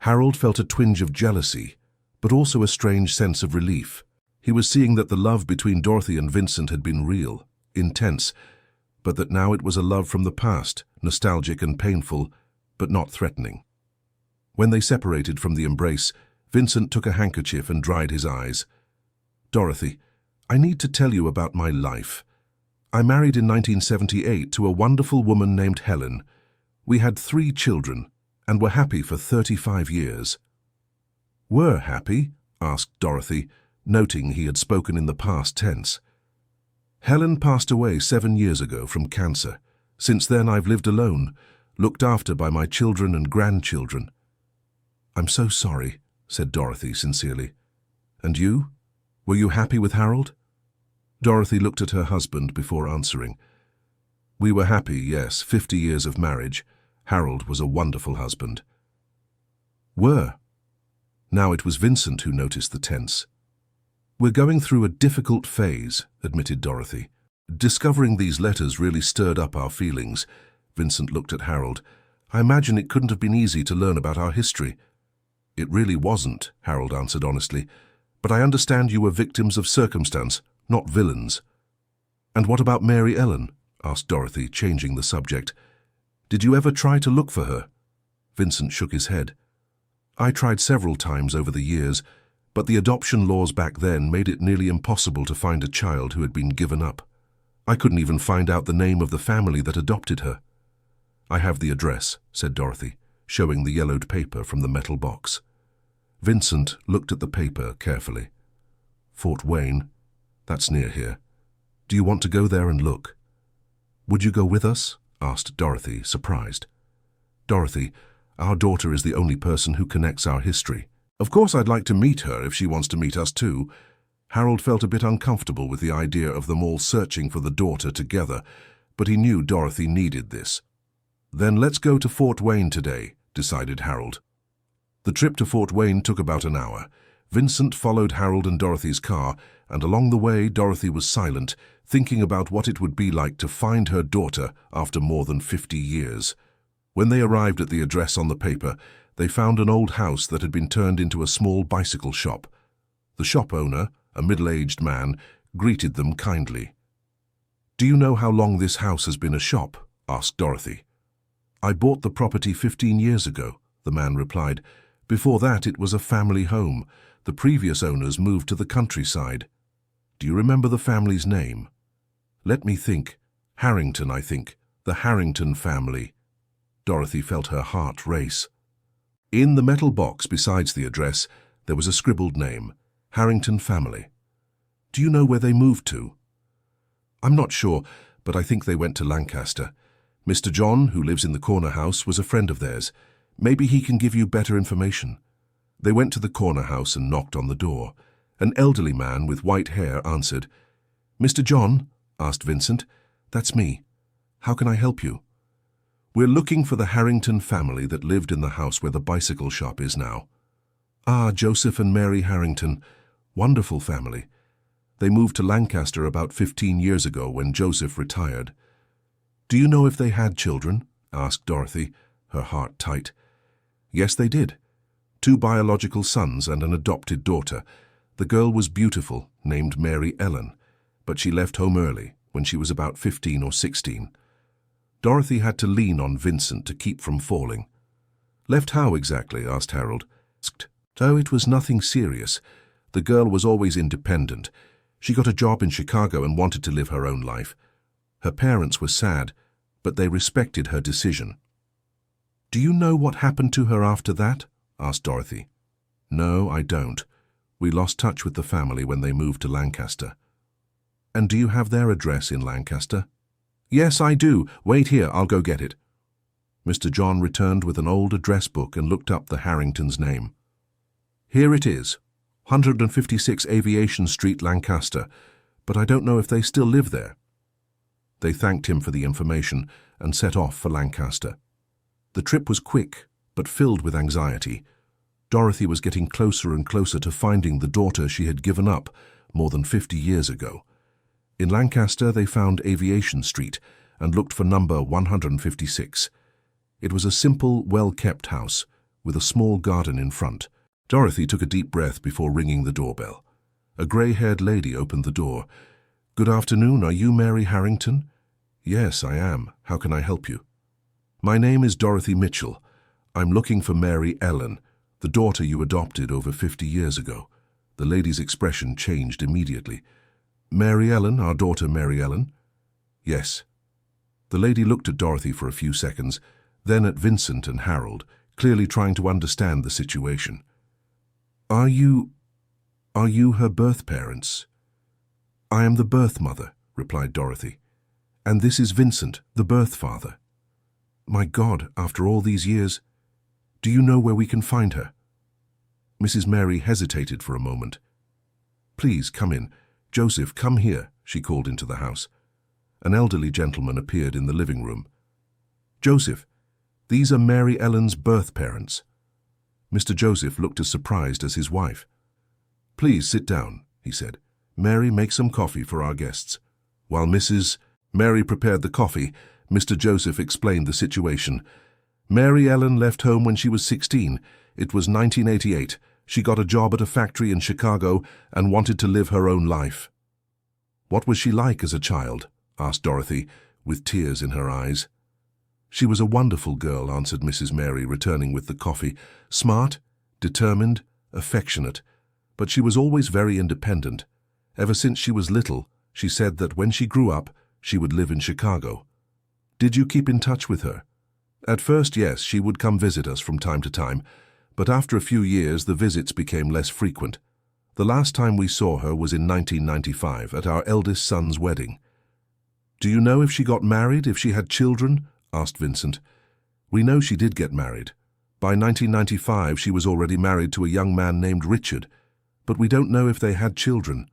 Harold felt a twinge of jealousy, but also a strange sense of relief. He was seeing that the love between Dorothy and Vincent had been real, intense, but that now it was a love from the past, nostalgic and painful, but not threatening. When they separated from the embrace, Vincent took a handkerchief and dried his eyes. "Dorothy, I need to tell you about my life. I married in 1978 to a wonderful woman named Helen. We had 3 children and were happy for 35 years. "Were happy?" asked Dorothy, noting he had spoken in the past tense. "Helen passed away 7 years ago from cancer. Since then I've lived alone, looked after by my children and grandchildren." "I'm so sorry," said Dorothy sincerely. "And you? Were you happy with Harold?" Dorothy looked at her husband before answering. "We were happy, yes, 50 years of marriage. Harold was a wonderful husband." "Were?" Now it was Vincent who noticed the tense. "We're going through a difficult phase," admitted Dorothy. "Discovering these letters really stirred up our feelings." Vincent looked at Harold. "I imagine it couldn't have been easy to learn about our history." "It really wasn't," Harold answered honestly. "But I understand you were victims of circumstance, not villains." "And what about Mary Ellen?" asked Dorothy, changing the subject. "Did you ever try to look for her?" Vincent shook his head. "I tried several times over the years, but the adoption laws back then made it nearly impossible to find a child who had been given up. I couldn't even find out the name of the family that adopted her." "I have the address," said Dorothy, showing the yellowed paper from the metal box. Vincent looked at the paper carefully. "Fort Wayne? That's near here. Do you want to go there and look?" "Would you go with us?" asked Dorothy, surprised. "Dorothy, our daughter is the only person who connects our history. Of course I'd like to meet her if she wants to meet us too." Harold felt a bit uncomfortable with the idea of them all searching for the daughter together, but he knew Dorothy needed this. "Then let's go to Fort Wayne today," decided Harold. The trip to Fort Wayne took about an hour. Vincent followed Harold and Dorothy's car, and along the way Dorothy was silent, thinking about what it would be like to find her daughter after more than 50 years. When they arrived at the address on the paper, they found an old house that had been turned into a small bicycle shop. The shop owner, a middle-aged man, greeted them kindly. "Do you know how long this house has been a shop?" asked Dorothy. "I bought the property 15 years ago," the man replied. "Before that it was a family home. The previous owners moved to the countryside." "Do you remember the family's name?" "Let me think. Harrington, I think. The Harrington family." Dorothy felt her heart race. In the metal box besides the address, there was a scribbled name, Harrington family. "Do you know where they moved to?" "I'm not sure, but I think they went to Lancaster. Mr. John, who lives in the corner house, was a friend of theirs. Maybe he can give you better information." They went to the corner house and knocked on the door. An elderly man with white hair answered. "Mr. John?" asked Vincent. "That's me. How can I help you?" "We're looking for the Harrington family that lived in the house where the bicycle shop is now." "Ah, Joseph and Mary Harrington. Wonderful family. They moved to Lancaster about 15 years ago when Joseph retired." "Do you know if they had children?" asked Dorothy, her heart tight. "Yes, they did. 2 biological sons and an adopted daughter. The girl was beautiful, named Mary Ellen, but she left home early, when she was about 15 or 16. Dorothy had to lean on Vincent to keep from falling. "Left how exactly?" asked Harold. "Oh, it was nothing serious. The girl was always independent. She got a job in Chicago and wanted to live her own life. Her parents were sad, but they respected her decision." "Do you know what happened to her after that?" asked Dorothy. "No, I don't. We lost touch with the family when they moved to Lancaster." "And do you have their address in Lancaster?" "Yes, I do. Wait here, I'll go get it." Mr. John returned with an old address book and looked up the Harringtons' name. "Here it is, 156 Aviation Street, Lancaster, but I don't know if they still live there." They thanked him for the information and set off for Lancaster. The trip was quick, but filled with anxiety. Dorothy was getting closer and closer to finding the daughter she had given up more than 50 years ago. In Lancaster, they found Aviation Street and looked for number 156. It was a simple, well-kept house with a small garden in front. Dorothy took a deep breath before ringing the doorbell. A grey-haired lady opened the door. "Good afternoon, are you Mary Harrington?" "Yes, I am. How can I help you?" "My name is Dorothy Mitchell. I'm looking for Mary Ellen, the daughter you adopted over 50 years ago." The lady's expression changed immediately. "Mary Ellen, our daughter Mary Ellen?" "Yes." The lady looked at Dorothy for a few seconds, then at Vincent and Harold, clearly trying to understand the situation. Are you her birth parents?" "I am the birth mother," replied Dorothy. "And this is Vincent, the birth father." "My God, after all these years, do you know where we can find her?" Mrs. Mary hesitated for a moment. "Please, come in. Joseph, come here," she called into the house. An elderly gentleman appeared in the living room. "Joseph, these are Mary Ellen's birth parents." Mr. Joseph looked as surprised as his wife. "Please sit down," he said. "Mary, make some coffee for our guests." While Mrs. Mary prepared the coffee, Mr. Joseph explained the situation. "Mary Ellen left home when she was 16. It was 1988. She got a job at a factory in Chicago and wanted to live her own life." "What was she like as a child?" asked Dorothy, with tears in her eyes. "She was a wonderful girl," answered Mrs. Mary, returning with the coffee. "Smart, determined, affectionate, but she was always very independent. Ever since she was little, she said that when she grew up, she would live in Chicago." "Did you keep in touch with her?" "At first, yes, she would come visit us from time to time, but after a few years the visits became less frequent. The last time we saw her was in 1995 at our eldest son's wedding." "Do you know if she got married, if she had children?" asked Vincent. "We know she did get married. By 1995 she was already married to a young man named Richard, but we don't know if they had children."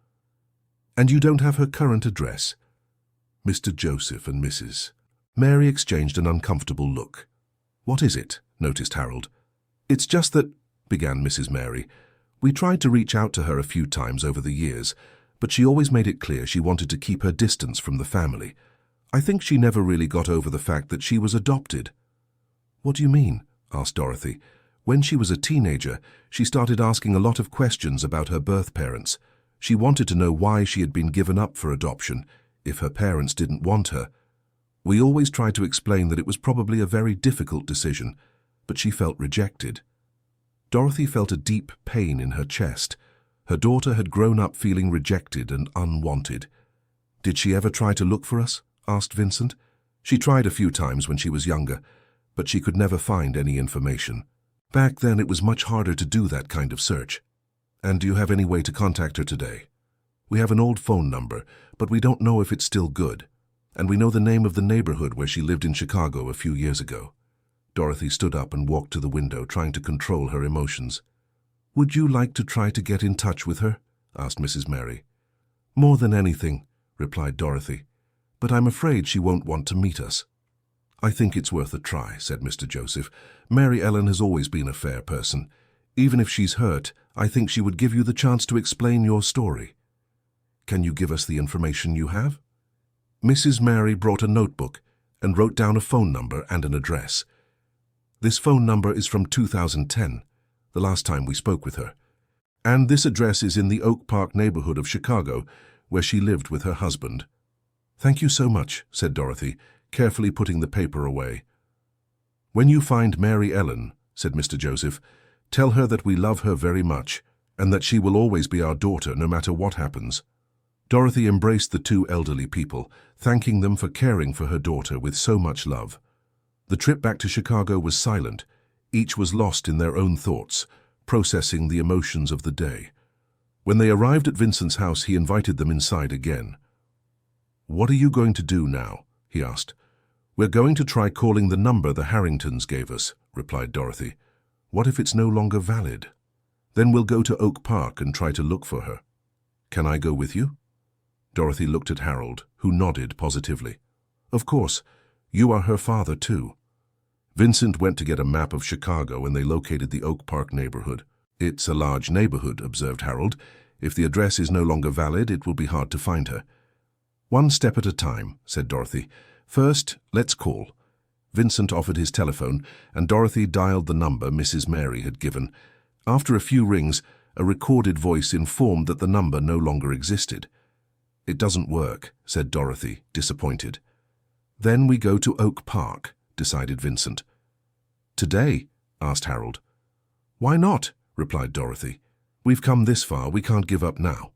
"And you don't have her current address?" Mr. Joseph and Mrs. Mary exchanged an uncomfortable look. "What is it?" noticed Harold. "It's just that," began Mrs. Mary. "We tried to reach out to her a few times over the years, but she always made it clear she wanted to keep her distance from the family. I think she never really got over the fact that she was adopted." "What do you mean?" asked Dorothy. "When she was a teenager, she started asking a lot of questions about her birth parents. She wanted to know why she had been given up for adoption, if her parents didn't want her. We always tried to explain that it was probably a very difficult decision, but she felt rejected." Dorothy felt a deep pain in her chest. Her daughter had grown up feeling rejected and unwanted. "Did she ever try to look for us?" asked Vincent. "She tried a few times when she was younger, but she could never find any information. Back then it was much harder to do that kind of search." "And do you have any way to contact her today?" "We have an old phone number, but we don't know if it's still good. And we know the name of the neighborhood where she lived in Chicago a few years ago." Dorothy stood up and walked to the window, trying to control her emotions. "Would you like to try to get in touch with her?" asked Mrs. Mary. "More than anything," replied Dorothy. "But I'm afraid she won't want to meet us." "I think it's worth a try," said Mr. Joseph. "Mary Ellen has always been a fair person. Even if she's hurt, I think she would give you the chance to explain your story. Can you give us the information you have?" Mrs. Mary brought a notebook and wrote down a phone number and an address. "This phone number is from 2010, the last time we spoke with her. And this address is in the Oak Park neighborhood of Chicago, where she lived with her husband." "Thank you so much," said Dorothy, carefully putting the paper away. "When you find Mary Ellen," said Mr. Joseph, "tell her that we love her very much, and that she will always be our daughter no matter what happens." Dorothy embraced the two elderly people, thanking them for caring for her daughter with so much love. The trip back to Chicago was silent. Each was lost in their own thoughts, processing the emotions of the day. When they arrived at Vincent's house, he invited them inside again. "What are you going to do now?" he asked. "We're going to try calling the number the Harringtons gave us," replied Dorothy. "What if it's no longer valid? Then we'll go to Oak Park and try to look for her. Can I go with you?" Dorothy looked at Harold, who nodded positively. "Of course. You are her father, too." Vincent went to get a map of Chicago and they located the Oak Park neighborhood. "It's a large neighborhood," observed Harold. If the address is no longer valid, it will be hard to find her. One step at a time, said Dorothy. First, let's call. Vincent offered his telephone, and Dorothy dialed the number Mrs. Mary had given. After a few rings, a recorded voice informed that the number no longer existed. It doesn't work, said Dorothy, disappointed. Then we go to Oak Park, decided Vincent. Today? Asked Harold. Why not? Replied Dorothy. We've come this far, we can't give up now.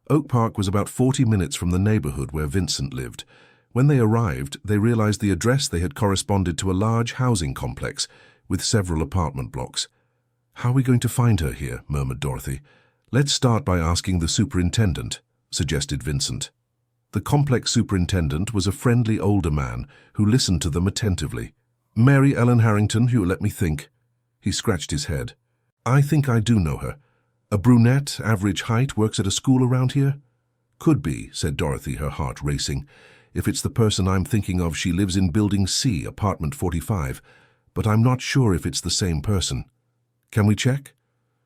Oak Park was about 40 minutes from the neighborhood where Vincent lived. When they arrived, they realized the address they had corresponded to a large housing complex with several apartment blocks. How are we going to find her here? Murmured Dorothy. Let's start by asking the superintendent, suggested Vincent. The complex superintendent was a friendly older man who listened to them attentively. Mary Ellen Harrington, you let me think. He scratched his head. I think I do know her. A brunette, average height, works at a school around here? Could be, said Dorothy, her heart racing. If it's the person I'm thinking of, she lives in Building C, apartment 45, but I'm not sure if it's the same person. Can we check?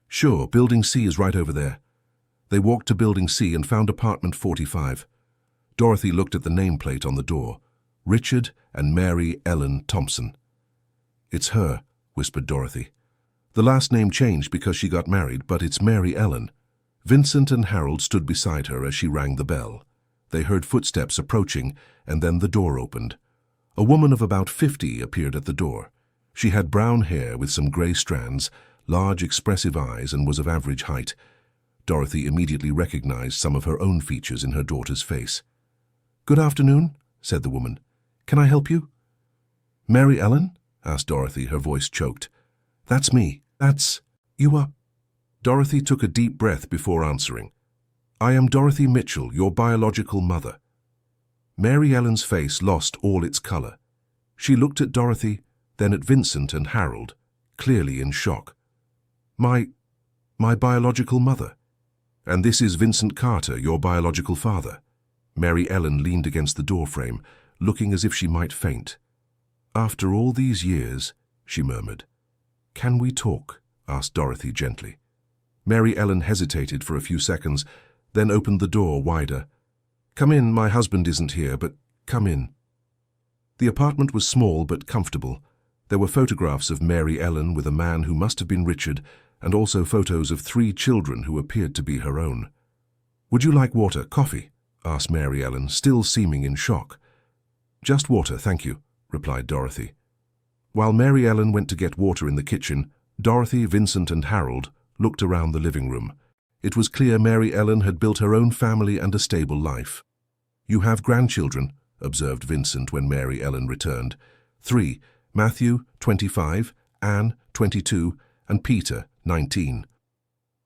Sure, Building C is right over there. They walked to Building C and found apartment 45. Dorothy looked at the nameplate on the door. Richard and Mary Ellen Thompson. It's her, whispered Dorothy. The last name changed because she got married, but it's Mary Ellen. Vincent and Harold stood beside her as she rang the bell. They heard footsteps approaching, and then the door opened. A woman of about 50 appeared at the door. She had brown hair with some grey strands, large expressive eyes, and was of average height. Dorothy immediately recognized some of her own features in her daughter's face. Good afternoon, said the woman. Can I help you? Mary Ellen? Asked Dorothy, her voice choked. That's me. You are... Dorothy took a deep breath before answering. I am Dorothy Mitchell, your biological mother. Mary Ellen's face lost all its color. She looked at Dorothy, then at Vincent and Harold, clearly in shock. My biological mother? And this is Vincent Carter, your biological father? Mary Ellen leaned against the doorframe, looking as if she might faint. After all these years, she murmured. Can we talk? Asked Dorothy gently. Mary Ellen hesitated for a few seconds, then opened the door wider. Come in, my husband isn't here, but come in. The apartment was small but comfortable. There were photographs of Mary Ellen with a man who must have been Richard, and also photos of 3 children who appeared to be her own. Would you like water, coffee? Asked Mary Ellen, still seeming in shock. Just water, thank you, replied Dorothy. While Mary Ellen went to get water in the kitchen, Dorothy, Vincent, and Harold looked around the living room. It was clear Mary Ellen had built her own family and a stable life. You have grandchildren, observed Vincent when Mary Ellen returned. 3, Matthew, 25, Anne, 22, and Peter, 19.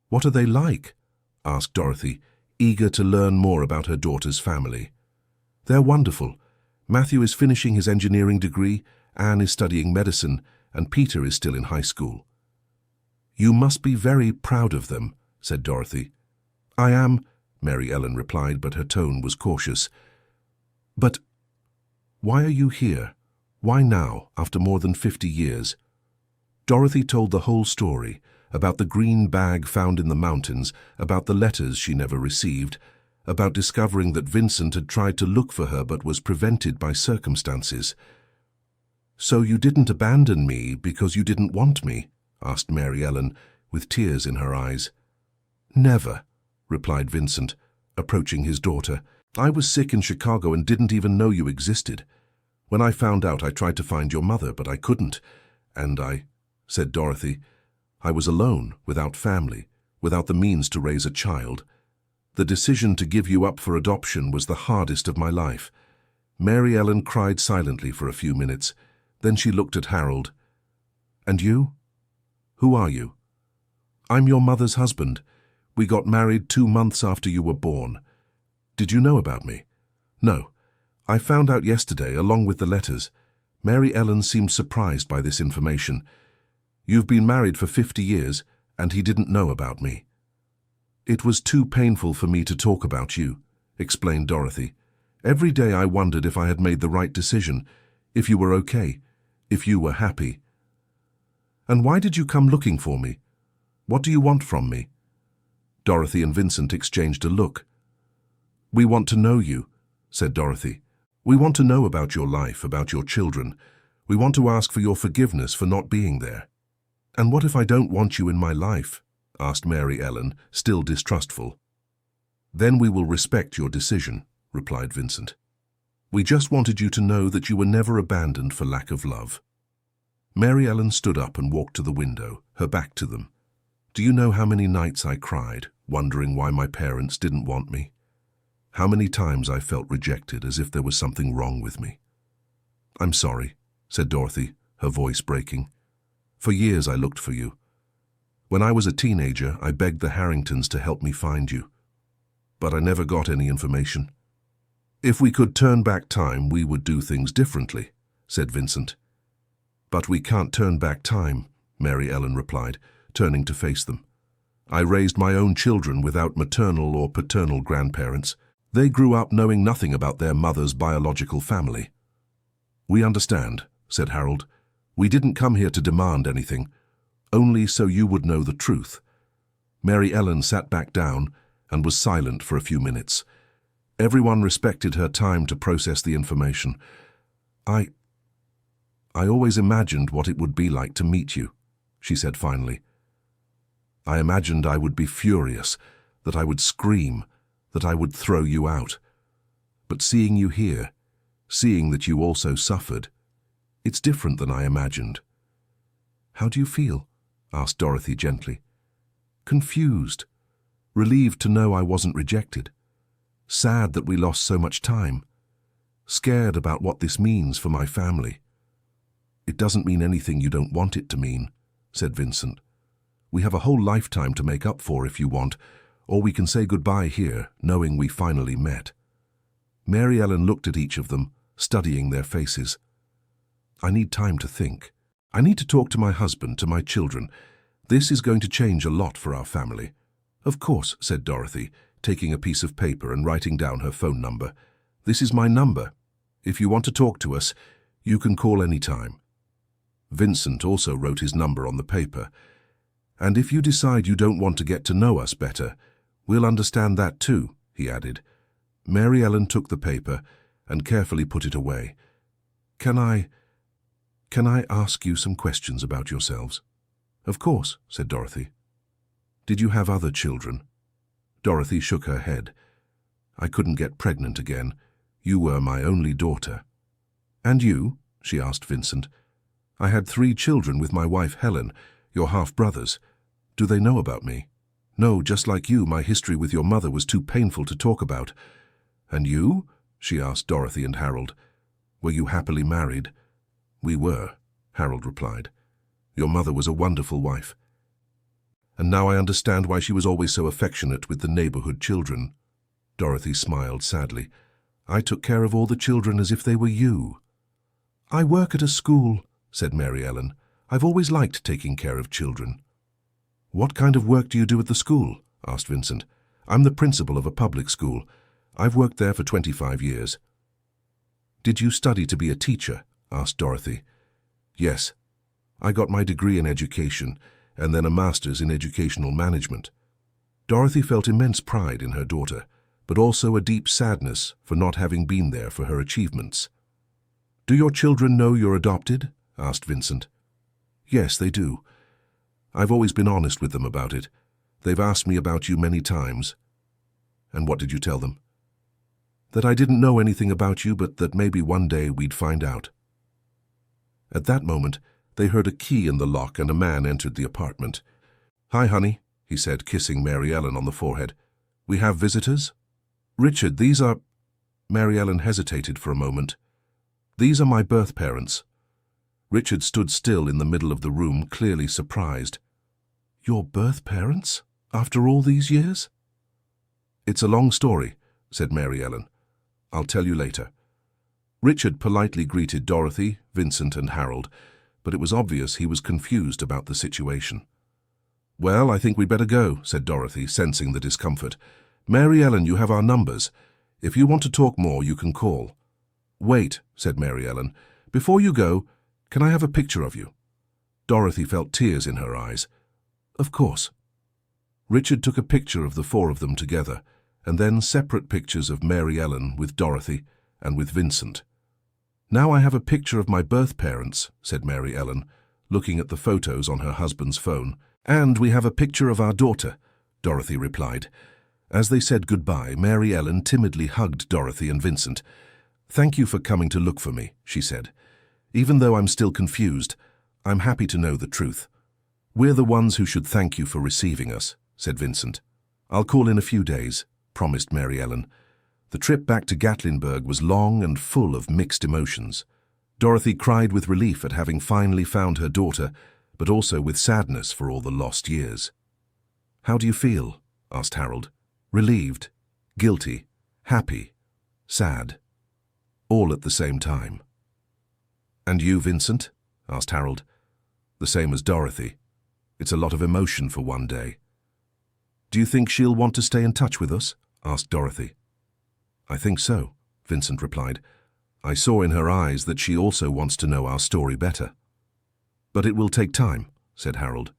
What are they like? Asked Dorothy, eager to learn more about her daughter's family. They're wonderful. Matthew is finishing his engineering degree, Anne is studying medicine, and Peter is still in high school. You must be very proud of them, said Dorothy. I am, Mary Ellen replied, but her tone was cautious. But why are you here? Why now, after more than 50 years? Dorothy told the whole story, about the green bag found in the mountains, about the letters she never received, about discovering that Vincent had tried to look for her but was prevented by circumstances. So you didn't abandon me because you didn't want me? Asked Mary Ellen, with tears in her eyes. Never, replied Vincent, approaching his daughter. I was sick in Chicago and didn't even know you existed. When I found out, I tried to find your mother, but I couldn't. And said Dorothy, I was alone, without family, without the means to raise a child. The decision to give you up for adoption was the hardest of my life. Mary Ellen cried silently for a few minutes. Then she looked at Harold. And you? Who are you? I'm your mother's husband. We got married 2 months after you were born. Did you know about me? No. I found out yesterday, along with the letters. Mary Ellen seemed surprised by this information. You've been married for 50 years, and he didn't know about me. It was too painful for me to talk about you, explained Dorothy. Every day I wondered if I had made the right decision, if you were okay, if you were happy. And why did you come looking for me? What do you want from me? Dorothy and Vincent exchanged a look. "We want to know you," said Dorothy. "We want to know about your life, about your children. We want to ask for your forgiveness for not being there." "And what if I don't want you in my life?" asked Mary Ellen, still distrustful. "Then we will respect your decision," replied Vincent. "We just wanted you to know that you were never abandoned for lack of love." Mary Ellen stood up and walked to the window, her back to them. "Do you know how many nights I cried, wondering why my parents didn't want me? How many times I felt rejected, as if there was something wrong with me?" "I'm sorry," said Dorothy, her voice breaking. "For years I looked for you. When I was a teenager, I begged the Harringtons to help me find you. But I never got any information. If we could turn back time, we would do things differently," said Vincent. "But we can't turn back time," Mary Ellen replied, turning to face them. "I raised my own children without maternal or paternal grandparents. They grew up knowing nothing about their mother's biological family." "We understand," said Harold. "We didn't come here to demand anything, only so you would know the truth." Mary Ellen sat back down and was silent for a few minutes. Everyone respected her time to process the information. I always imagined what it would be like to meet you," she said finally. "I imagined I would be furious, that I would scream, that I would throw you out. But seeing you here, seeing that you also suffered, it's different than I imagined." "How do you feel?" asked Dorothy gently. "Confused, relieved to know I wasn't rejected, sad that we lost so much time, scared about what this means for my family." "It doesn't mean anything you don't want it to mean," said Vincent. "We have a whole lifetime to make up for if you want, or we can say goodbye here, knowing we finally met." Mary Ellen looked at each of them, studying their faces. "I need time to think. I need to talk to my husband, to my children. This is going to change a lot for our family." "Of course," said Dorothy, taking a piece of paper and writing down her phone number. "This is my number. If you want to talk to us, you can call any time." Vincent also wrote his number on the paper. "And if you decide you don't want to get to know us better, we'll understand that too," he added. Mary Ellen took the paper and carefully put it away. Can I ask you some questions about yourselves?" "Of course," said Dorothy. "Did you have other children?" Dorothy shook her head. "I couldn't get pregnant again. You were my only daughter." "And you?" she asked Vincent. "I had 3 children with my wife Helen, your half-brothers. Do they know about me?" "No, just like you, my history with your mother was too painful to talk about." "And you?" she asked Dorothy and Harold. "Were you happily married?" "We were," Harold replied. "Your mother was a wonderful wife. And now I understand why she was always so affectionate with the neighborhood children." Dorothy smiled sadly. "I took care of all the children as if they were you." "I work at a school," said Mary Ellen. "I've always liked taking care of children." "What kind of work do you do at the school?" asked Vincent. "I'm the principal of a public school. I've worked there for 25 years. "Did you study to be a teacher?" asked Dorothy. "Yes. I got my degree in education and then a master's in educational management." Dorothy felt immense pride in her daughter, but also a deep sadness for not having been there for her achievements. "Do your children know you're adopted?" asked Vincent. "Yes, they do. I've always been honest with them about it. They've asked me about you many times." "And what did you tell them?" "That I didn't know anything about you, but that maybe one day we'd find out." At that moment, they heard a key in the lock and a man entered the apartment. "Hi, honey," he said, kissing Mary Ellen on the forehead. "We have visitors?" "Richard, these are—" Mary Ellen hesitated for a moment. "These are my birth parents." Richard stood still in the middle of the room, clearly surprised. "Your birth parents? After all these years?" "It's a long story," said Mary Ellen. "I'll tell you later." Richard politely greeted Dorothy, Vincent, and Harold, but it was obvious he was confused about the situation. "Well, I think we'd better go," said Dorothy, sensing the discomfort. "Mary Ellen, you have our numbers. If you want to talk more, you can call." "Wait," said Mary Ellen. "Before you go, can I have a picture of you?" Dorothy felt tears in her eyes. "Of course." Richard took a picture of the four of them together, and then separate pictures of Mary Ellen with Dorothy and with Vincent. "Now I have a picture of my birth parents," said Mary Ellen, looking at the photos on her husband's phone. "And we have a picture of our daughter," Dorothy replied. As they said goodbye, Mary Ellen timidly hugged Dorothy and Vincent. "Thank you for coming to look for me," she said. "Even though I'm still confused, I'm happy to know the truth." "We're the ones who should thank you for receiving us," said Vincent. "I'll call in a few days," promised Mary Ellen. The trip back to Gatlinburg was long and full of mixed emotions. Dorothy cried with relief at having finally found her daughter, but also with sadness for all the lost years. "How do you feel?" asked Harold. "Relieved, guilty, happy, sad, all at the same time." "And you, Vincent?" asked Harold. "The same as Dorothy. It's a lot of emotion for one day." "Do you think she'll want to stay in touch with us?" asked Dorothy. "I think so," Vincent replied. "I saw in her eyes that she also wants to know our story better." "But it will take time," said Harold.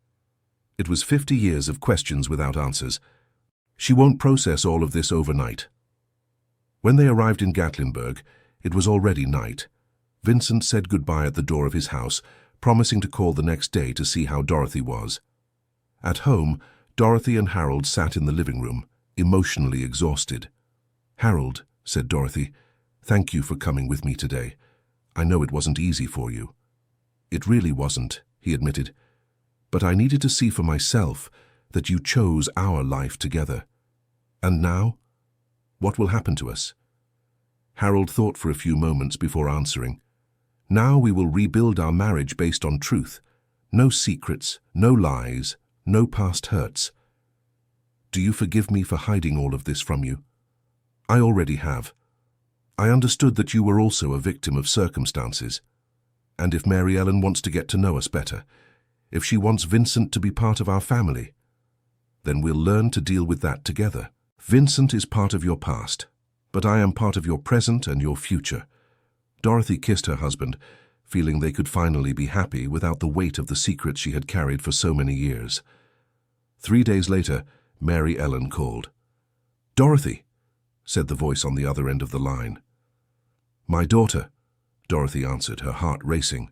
It was 50 years of questions without answers. She won't process all of this overnight. When they arrived in Gatlinburg, it was already night. Vincent said goodbye at the door of his house, promising to call the next day to see how Dorothy was. At home, Dorothy and Harold sat in the living room, emotionally exhausted. "Harold," said Dorothy, "thank you for coming with me today. I know it wasn't easy for you." "It really wasn't," he admitted. "But I needed to see for myself that you chose our life together. And now? What will happen to us?" Harold thought for a few moments before answering. "Now we will rebuild our marriage based on truth. No secrets, no lies, no past hurts. Do you forgive me for hiding all of this from you?" "I already have. I understood that you were also a victim of circumstances. And if Mary Ellen wants to get to know us better, if she wants Vincent to be part of our family, then we'll learn to deal with that together. Vincent is part of your past, but I am part of your present and your future." Dorothy kissed her husband, feeling they could finally be happy without the weight of the secrets she had carried for so many years. 3 days later, Mary Ellen called. "Dorothy," said the voice on the other end of the line. "My daughter," Dorothy answered, her heart racing.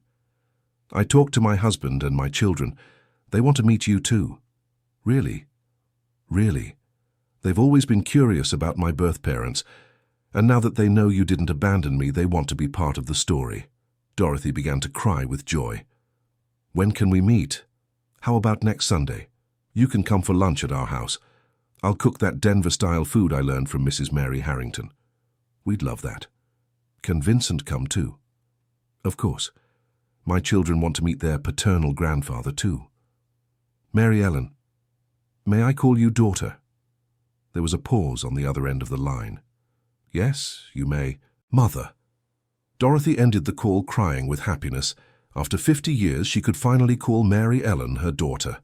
"I talked to my husband and my children. They want to meet you too." "Really? Really? They've always been curious about my birth parents, and now that they know you didn't abandon me, they want to be part of the story." Dorothy began to cry with joy. "When can we meet? How about next Sunday? You can come for lunch at our house. I'll cook that Denver-style food I learned from Mrs. Mary Harrington. We'd love that. Can Vincent come too?" "Of course. My children want to meet their paternal grandfather too." "Mary Ellen, may I call you daughter?" There was a pause on the other end of the line. "Yes, you may." "Mother." Dorothy ended the call crying with happiness. After 50 years, she could finally call Mary Ellen her daughter.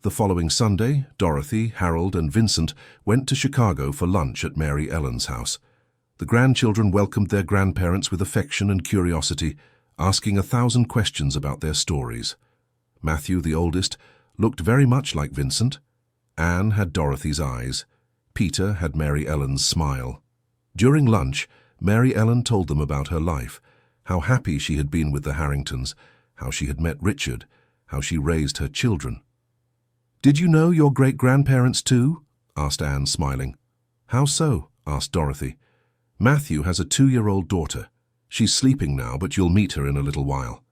The following Sunday, Dorothy, Harold, and Vincent went to Chicago for lunch at Mary Ellen's house. The grandchildren welcomed their grandparents with affection and curiosity, asking 1,000 questions about their stories. Matthew, the oldest, looked very much like Vincent. Anne had Dorothy's eyes. Peter had Mary Ellen's smile. During lunch, Mary Ellen told them about her life, how happy she had been with the Harringtons, how she had met Richard, how she raised her children. "Did you know your great-grandparents too?" asked Anne, smiling. "How so?" asked Dorothy. "Matthew has a 2-year-old daughter. She's sleeping now, but you'll meet her in a little while."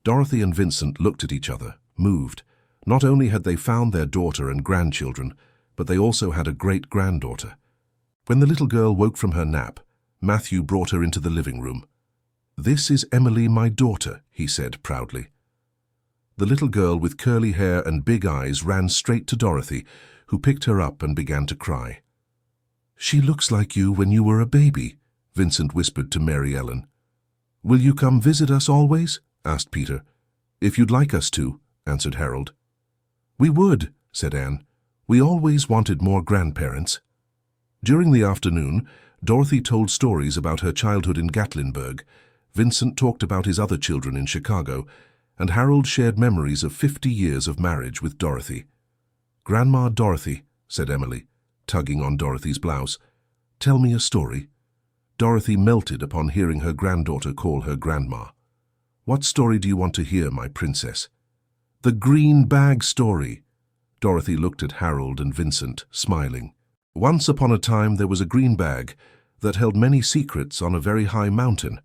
Dorothy and Vincent looked at each other, moved. Not only had they found their daughter and grandchildren, but they also had a great-granddaughter. When the little girl woke from her nap, Matthew brought her into the living room. "This is Emily, my daughter," he said proudly. The little girl with curly hair and big eyes ran straight to Dorothy, who picked her up and began to cry. "She looks like you when you were a baby," Vincent whispered to Mary Ellen. "Will you come visit us always?" asked Peter. "If you'd like us to," answered Harold. "We would," said Anne. "We always wanted more grandparents." During the afternoon, Dorothy told stories about her childhood in Gatlinburg. Vincent talked about his other children in Chicago, and Harold shared memories of 50 years of marriage with Dorothy. "Grandma Dorothy," said Emily, tugging on Dorothy's blouse, "tell me a story." Dorothy melted upon hearing her granddaughter call her grandma. "What story do you want to hear, my princess?" "The green bag story." Dorothy looked at Harold and Vincent, smiling. "Once upon a time there was a green bag that held many secrets on a very high mountain."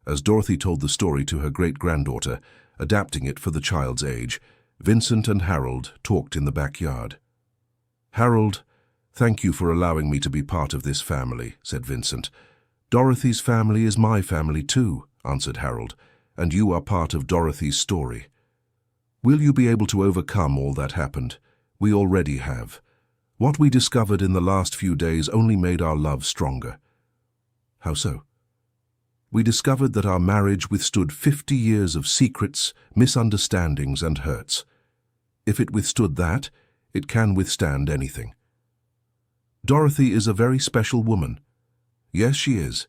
As Dorothy told the story to her great-granddaughter, adapting it for the child's age, Vincent and Harold talked in the backyard. "Harold, thank you for allowing me to be part of this family," said Vincent. "Dorothy's family is my family too," answered Harold, "and you are part of Dorothy's story. Will you be able to overcome all that happened? We already have. What we discovered in the last few days only made our love stronger." "How so?" "We discovered that our marriage withstood 50 years of secrets, misunderstandings, and hurts. If it withstood that, it can withstand anything. Dorothy is a very special woman. Yes, she is.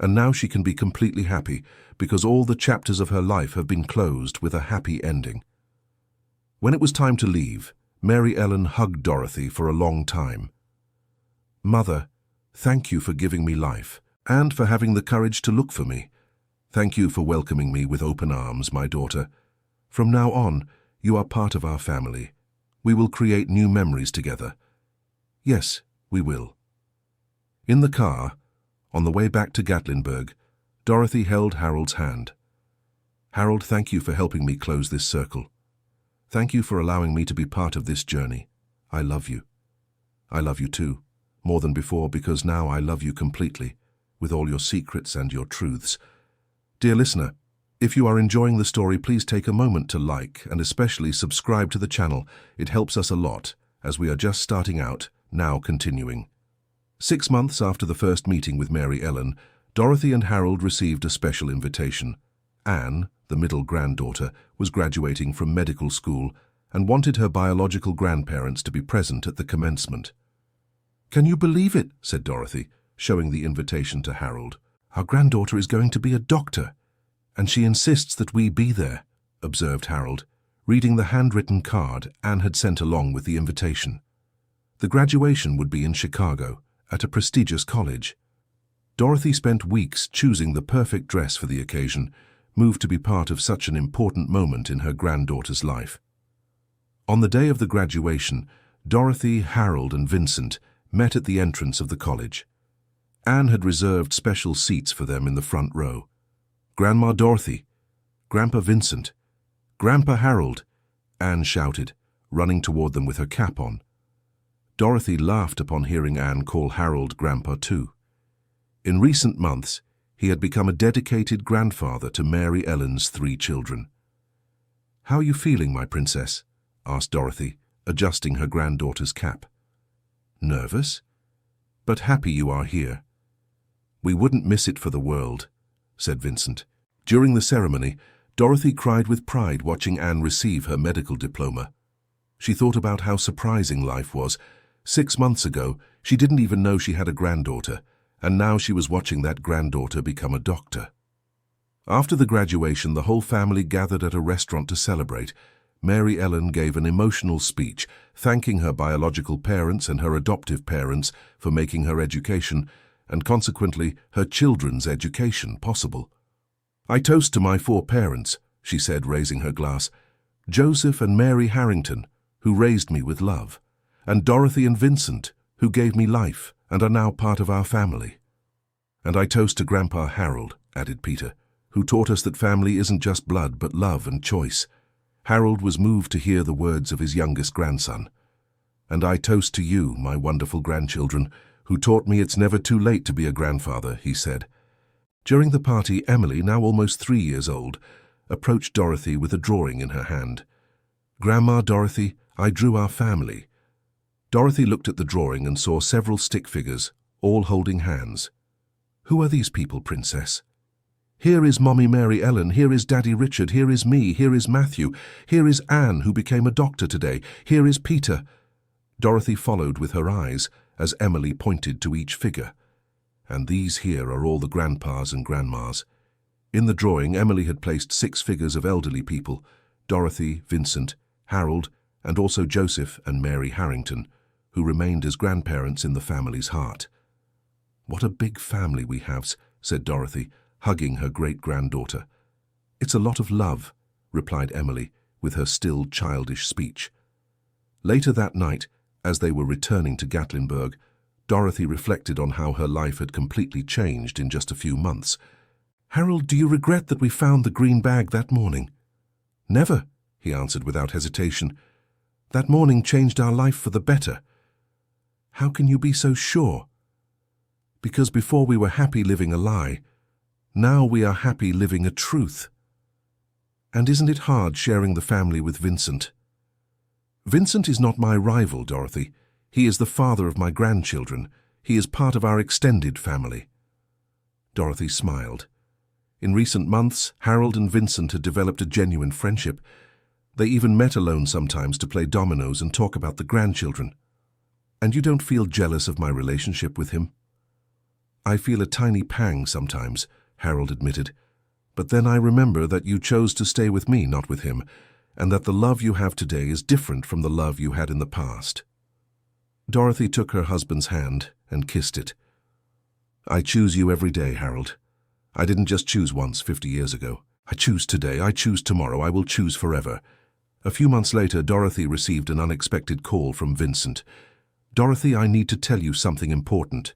And now she can be completely happy because all the chapters of her life have been closed with a happy ending." When it was time to leave, Mary Ellen hugged Dorothy for a long time. "Mother, thank you for giving me life and for having the courage to look for me. Thank you for welcoming me with open arms, my daughter. From now on, you are part of our family. We will create new memories together." "Yes, we will." In the car, on the way back to Gatlinburg, Dorothy held Harold's hand. "Harold, thank you for helping me close this circle. Thank you for allowing me to be part of this journey. I love you. I love you too, more than before, because now I love you completely, with all your secrets and your truths." Dear listener, if you are enjoying the story, please take a moment to like and especially subscribe to the channel. It helps us a lot, as we are just starting out, now continuing. 6 months after the first meeting with Mary Ellen, Dorothy and Harold received a special invitation. Anne, the middle granddaughter, was graduating from medical school and wanted her biological grandparents to be present at the commencement. "Can you believe it?" said Dorothy, showing the invitation to Harold. "Our granddaughter is going to be a doctor, and she insists that we be there," observed Harold, reading the handwritten card Anne had sent along with the invitation. The graduation would be in Chicago, at a prestigious college. Dorothy spent weeks choosing the perfect dress for the occasion, moved to be part of such an important moment in her granddaughter's life. On the day of the graduation, Dorothy, Harold, and Vincent met at the entrance of the college. Anne had reserved special seats for them in the front row. "Grandma Dorothy, Grandpa Vincent, Grandpa Harold," Anne shouted, running toward them with her cap on. Dorothy laughed upon hearing Anne call Harold Grandpa too. In recent months, he had become a dedicated grandfather to Mary Ellen's 3 children. "How are you feeling, my princess?" asked Dorothy, adjusting her granddaughter's cap. "Nervous? But happy you are here." "We wouldn't miss it for the world," said Vincent. During the ceremony, Dorothy cried with pride watching Anne receive her medical diploma. She thought about how surprising life was. 6 months ago, she didn't even know she had a granddaughter, and now she was watching that granddaughter become a doctor. After the graduation, the whole family gathered at a restaurant to celebrate. Mary Ellen gave an emotional speech, thanking her biological parents and her adoptive parents for making her education, and consequently her children's education, possible. "I toast to my 4 parents," she said, raising her glass, "Joseph and Mary Harrington, who raised me with love, and Dorothy and Vincent, who gave me life and are now part of our family. And I toast to Grandpa Harold," added Peter, "who taught us that family isn't just blood but love and choice." Harold was moved to hear the words of his youngest grandson. "And I toast to you, my wonderful grandchildren, who taught me it's never too late to be a grandfather," he said. During the party, Emily, now almost 3 years old, approached Dorothy with a drawing in her hand. "Grandma Dorothy, I drew our family." Dorothy looked at the drawing and saw several stick figures, all holding hands. "Who are these people, Princess?" "Here is Mommy Mary Ellen, here is Daddy Richard, here is me, here is Matthew, here is Anne, who became a doctor today, here is Peter." Dorothy followed with her eyes as Emily pointed to each figure. "And these here are all the grandpas and grandmas." In the drawing, Emily had placed 6 figures of elderly people: Dorothy, Vincent, Harold, and also Joseph and Mary Harrington, who remained as grandparents in the family's heart. "What a big family we have," said Dorothy, hugging her great-granddaughter. "It's a lot of love," replied Emily, with her still childish speech. Later that night, as they were returning to Gatlinburg, Dorothy reflected on how her life had completely changed in just a few months. "Harold, do you regret that we found the green bag that morning?" "Never," he answered without hesitation. "That morning changed our life for the better." "How can you be so sure?" "Because before we were happy living a lie, now we are happy living a truth." "And isn't it hard sharing the family with Vincent?" "Vincent is not my rival, Dorothy. He is the father of my grandchildren. He is part of our extended family." Dorothy smiled. In recent months, Harold and Vincent had developed a genuine friendship. They even met alone sometimes to play dominoes and talk about the grandchildren. "And you don't feel jealous of my relationship with him?" "I feel a tiny pang sometimes," Harold admitted. "But then I remember that you chose to stay with me, not with him, and that the love you have today is different from the love you had in the past." Dorothy took her husband's hand and kissed it. "I choose you every day, Harold. I didn't just choose once 50 years ago. I choose today, I choose tomorrow, I will choose forever." A few months later, Dorothy received an unexpected call from Vincent. "Dorothy, I need to tell you something important."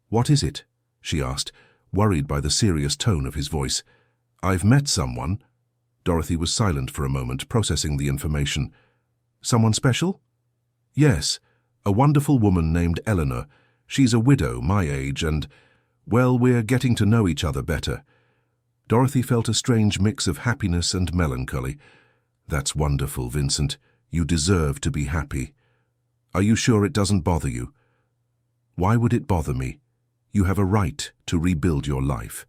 "What is it?" she asked, worried by the serious tone of his voice. "I've met someone." Dorothy was silent for a moment, processing the information. "Someone special?" "Yes, a wonderful woman named Eleanor. She's a widow, my age, and, well, we're getting to know each other better." Dorothy felt a strange mix of happiness and melancholy. "That's wonderful, Vincent. You deserve to be happy. Are you sure it doesn't bother you?" "Why would it bother me? You have a right to rebuild your life."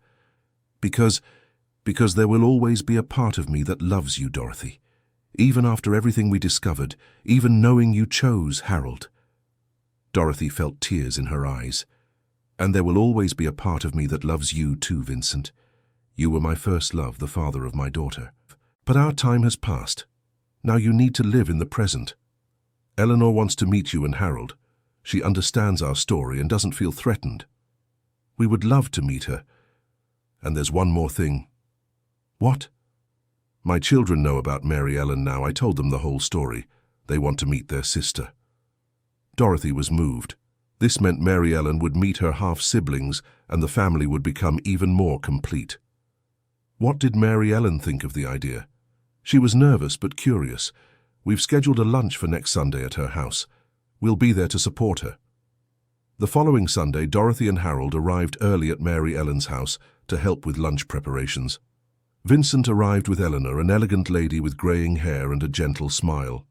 Because there will always be a part of me that loves you, Dorothy. Even after everything we discovered, even knowing you chose Harold." Dorothy felt tears in her eyes. "And there will always be a part of me that loves you too, Vincent. You were my first love, the father of my daughter. But our time has passed. Now you need to live in the present. Eleanor wants to meet you and Harold. She understands our story and doesn't feel threatened. We would love to meet her. And there's one more thing." "What?" "My children know about Mary Ellen now. I told them the whole story. They want to meet their sister." Dorothy was moved. This meant Mary Ellen would meet her half-siblings and the family would become even more complete. What did Mary Ellen think of the idea? She was nervous but curious. "We've scheduled a lunch for next Sunday at her house. We'll be there to support her." The following Sunday, Dorothy and Harold arrived early at Mary Ellen's house to help with lunch preparations. Vincent arrived with Eleanor, an elegant lady with graying hair and a gentle smile.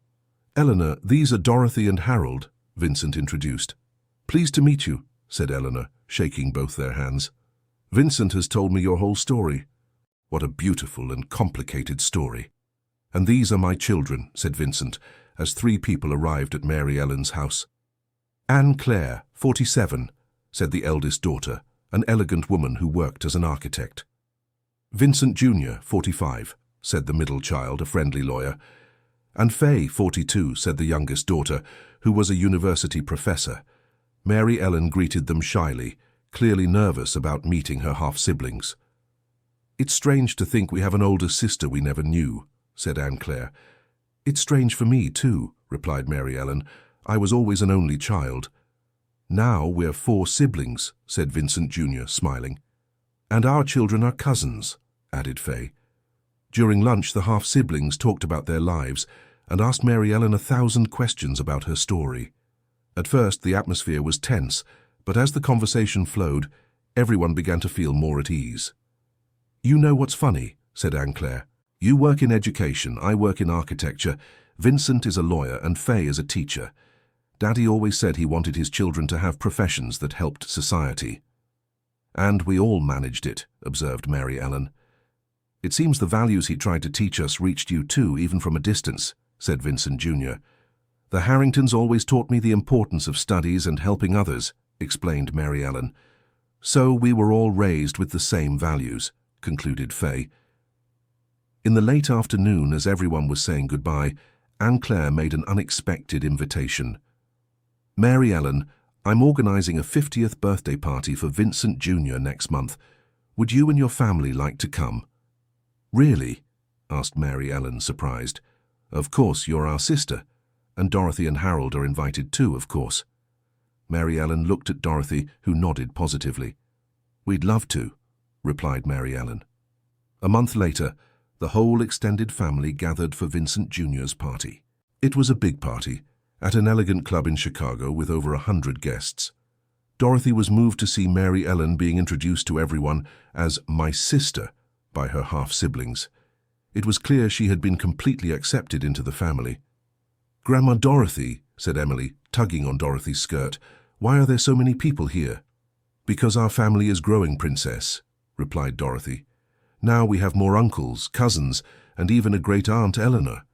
"Eleanor, these are Dorothy and Harold," Vincent introduced. "Pleased to meet you," said Eleanor, shaking both their hands. "Vincent has told me your whole story." "What a beautiful and complicated story." "And these are my children," said Vincent, as 3 people arrived at Mary Ellen's house. "Anne Claire, 47, said the eldest daughter, an elegant woman who worked as an architect. "Vincent Jr., 45, said the middle child, a friendly lawyer. "And Faye, 42, said the youngest daughter, who was a university professor. Mary Ellen greeted them shyly, clearly nervous about meeting her half-siblings. "It's strange to think we have an older sister we never knew," said Anne Claire. "It's strange for me, too," replied Mary Ellen. "I was always an only child." "Now we're 4 siblings," said Vincent Jr., smiling. "And our children are cousins," added Faye. During lunch, the half-siblings talked about their lives and asked Mary Ellen 1,000 questions about her story. At first, the atmosphere was tense, but as the conversation flowed, everyone began to feel more at ease. "You know what's funny?" said Anne Claire. "You work in education, I work in architecture. Vincent is a lawyer and Faye is a teacher. Daddy always said he wanted his children to have professions that helped society." "And we all managed it," observed Mary Ellen. "It seems the values he tried to teach us reached you too, even from a distance," said Vincent Jr. "The Harringtons always taught me the importance of studies and helping others," explained Mary Ellen. "So we were all raised with the same values," concluded Faye. In the late afternoon, as everyone was saying goodbye, Anne Claire made an unexpected invitation. "Mary Ellen, I'm organizing a 50th birthday party for Vincent Jr. next month. Would you and your family like to come?" "Really?" asked Mary Ellen, surprised. "Of course, you're our sister. And Dorothy and Harold are invited too, of course." Mary Ellen looked at Dorothy, who nodded positively. "We'd love to," replied Mary Ellen. A month later, the whole extended family gathered for Vincent Jr.'s party. It was a big party, at an elegant club in Chicago with over 100 guests. Dorothy was moved to see Mary Ellen being introduced to everyone as "my sister" by her half-siblings. It was clear she had been completely accepted into the family. "Grandma Dorothy," said Emily, tugging on Dorothy's skirt, "why are there so many people here?" "Because our family is growing, Princess," replied Dorothy. "Now we have more uncles, cousins, and even a great-aunt Eleanor.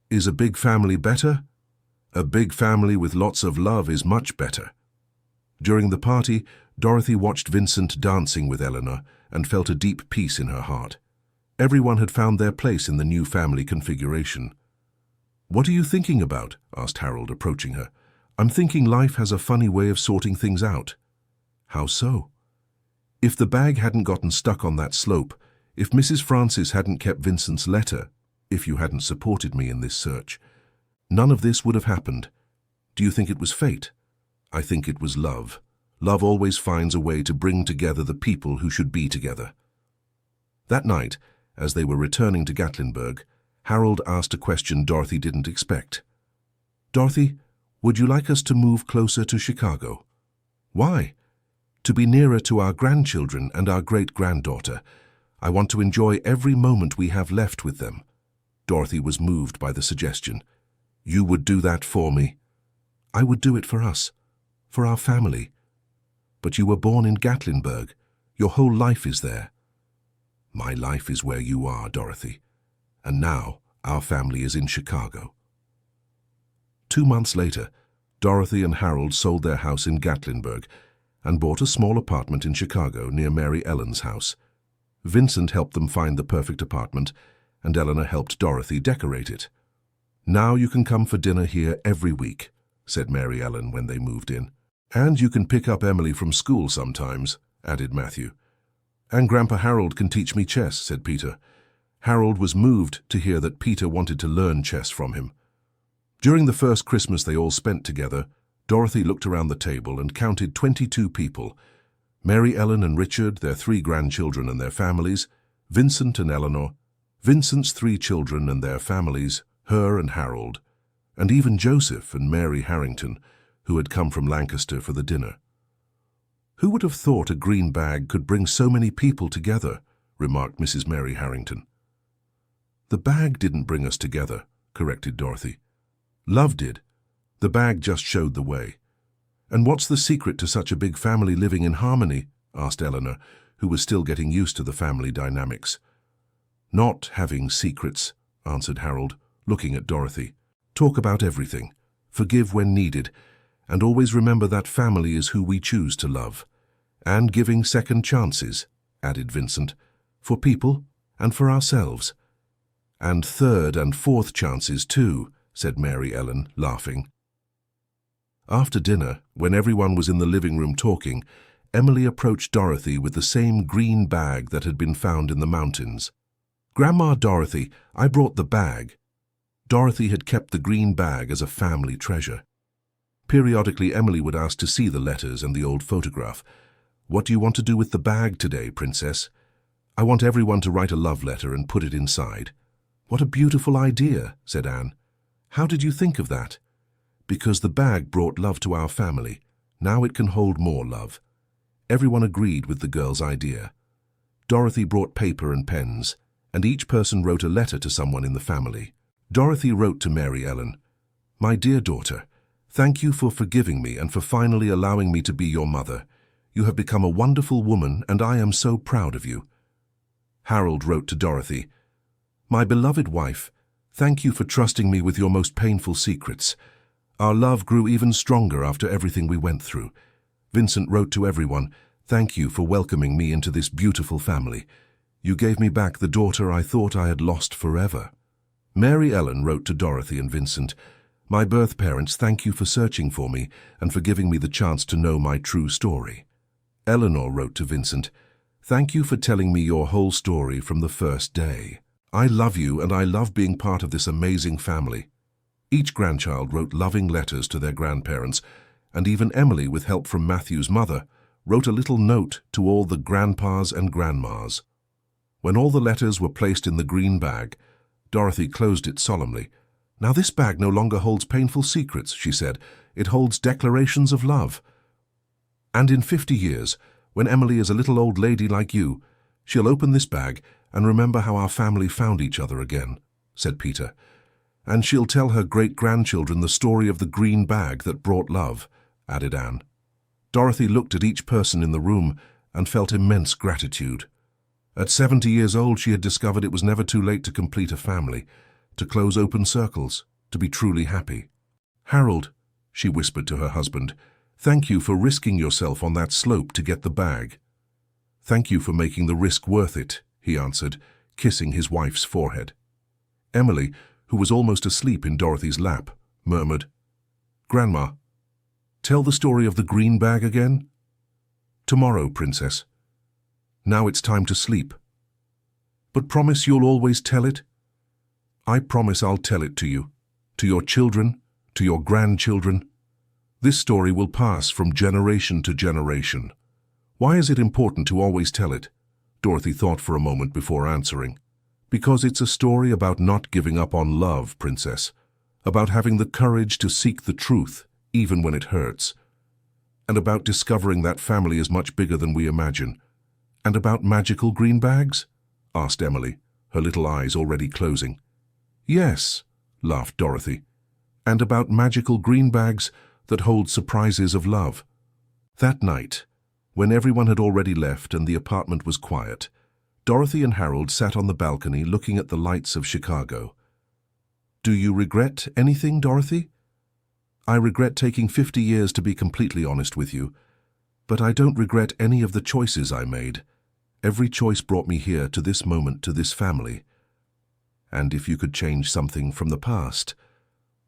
Is a big family better? A big family with lots of love is much better." During the party, Dorothy watched Vincent dancing with Eleanor and felt a deep peace in her heart. Everyone had found their place in the new family configuration. "What are you thinking about?" asked Harold, approaching her. "I'm thinking life has a funny way of sorting things out." "How so?" "If the bag hadn't gotten stuck on that slope, if Mrs. Francis hadn't kept Vincent's letter, if you hadn't supported me in this search, none of this would have happened. Do you think it was fate? I think it was love. Love always finds a way to bring together the people who should be together." That night, as they were returning to Gatlinburg, Harold asked a question Dorothy didn't expect. "Dorothy, would you like us to move closer to Chicago?" "Why?" "To be nearer to our grandchildren and our great-granddaughter. I want to enjoy every moment we have left with them." Dorothy was moved by the suggestion. "You would do that for me?" "I would do it for us, for our family." "But you were born in Gatlinburg. Your whole life is there." "My life is where you are, Dorothy. And now our family is in Chicago." 2 months later, Dorothy and Harold sold their house in Gatlinburg and bought a small apartment in Chicago near Mary Ellen's house. Vincent helped them find the perfect apartment, and Eleanor helped Dorothy decorate it. "Now you can come for dinner here every week," said Mary Ellen when they moved in. "And you can pick up Emily from school sometimes," added Matthew. "And Grandpa Harold can teach me chess," said Peter. Harold was moved to hear that Peter wanted to learn chess from him. During the first Christmas they all spent together, Dorothy looked around the table and counted 22 people. Mary Ellen and Richard, their 3 grandchildren and their families, Vincent and Eleanor, Vincent's 3 children and their families, her and Harold, and even Joseph and Mary Harrington, who had come from Lancaster for the dinner. "Who would have thought a green bag could bring so many people together?" remarked Mrs. Mary Harrington. "The bag didn't bring us together," corrected Dorothy. "Love did. The bag just showed the way." "And what's the secret to such a big family living in harmony?" asked Eleanor, who was still getting used to the family dynamics. "Not having secrets," answered Harold, looking at Dorothy. "Talk about everything, forgive when needed, and always remember that family is who we choose to love. And giving second chances," added Vincent, "for people and for ourselves." "And third and fourth chances too," said Mary Ellen, laughing. After dinner, when everyone was in the living room talking, Emily approached Dorothy with the same green bag that had been found in the mountains. "Grandma Dorothy, I brought the bag." Dorothy had kept the green bag as a family treasure. Periodically, Emily would ask to see the letters and the old photograph. "What do you want to do with the bag today, Princess?" "I want everyone to write a love letter and put it inside." "What a beautiful idea," said Anne. "How did you think of that?" "Because the bag brought love to our family. Now it can hold more love." Everyone agreed with the girl's idea. Dorothy brought paper and pens, and each person wrote a letter to someone in the family. Dorothy wrote to Mary Ellen, "My dear daughter, thank you for forgiving me and for finally allowing me to be your mother. You have become a wonderful woman, and I am so proud of you." Harold wrote to Dorothy, "My beloved wife, thank you for trusting me with your most painful secrets. Our love grew even stronger after everything we went through." Vincent wrote to everyone, "Thank you for welcoming me into this beautiful family. You gave me back the daughter I thought I had lost forever." Mary Ellen wrote to Dorothy and Vincent, "My birth parents, thank you for searching for me and for giving me the chance to know my true story." Eleanor wrote to Vincent, "Thank you for telling me your whole story from the first day. I love you and I love being part of this amazing family." Each grandchild wrote loving letters to their grandparents, and even Emily, with help from Matthew's mother, wrote a little note to all the grandpas and grandmas. When all the letters were placed in the green bag, Dorothy closed it solemnly. "Now this bag no longer holds painful secrets," she said. "It holds declarations of love. And in 50 years, when Emily is a little old lady like you, she'll open this bag and remember how our family found each other again," said Peter. "And she'll tell her great-grandchildren the story of the green bag that brought love," added Anne. Dorothy looked at each person in the room and felt immense gratitude. At 70 years old, she had discovered it was never too late to complete a family, to close open circles, to be truly happy. "Harold," she whispered to her husband, "thank you for risking yourself on that slope to get the bag." "Thank you for making the risk worth it," he answered, kissing his wife's forehead. Emily, who was almost asleep in Dorothy's lap, murmured, "Grandma, tell the story of the green bag again." "Tomorrow, Princess. Now it's time to sleep." "But promise you'll always tell it." "I promise I'll tell it to you, to your children, to your grandchildren. This story will pass from generation to generation." "Why is it important to always tell it?" Dorothy thought for a moment before answering. "Because it's a story about not giving up on love, Princess. About having the courage to seek the truth, even when it hurts. And about discovering that family is much bigger than we imagine. "And about magical green bags?" asked Emily, her little eyes already closing. "Yes," laughed Dorothy. "And about magical green bags that hold surprises of love." That night, when everyone had already left and the apartment was quiet, Dorothy and Harold sat on the balcony looking at the lights of Chicago. "Do you regret anything, Dorothy?" "I regret taking 50 years to be completely honest with you, but I don't regret any of the choices I made. Every choice brought me here to this moment, to this family. And if you could change something from the past,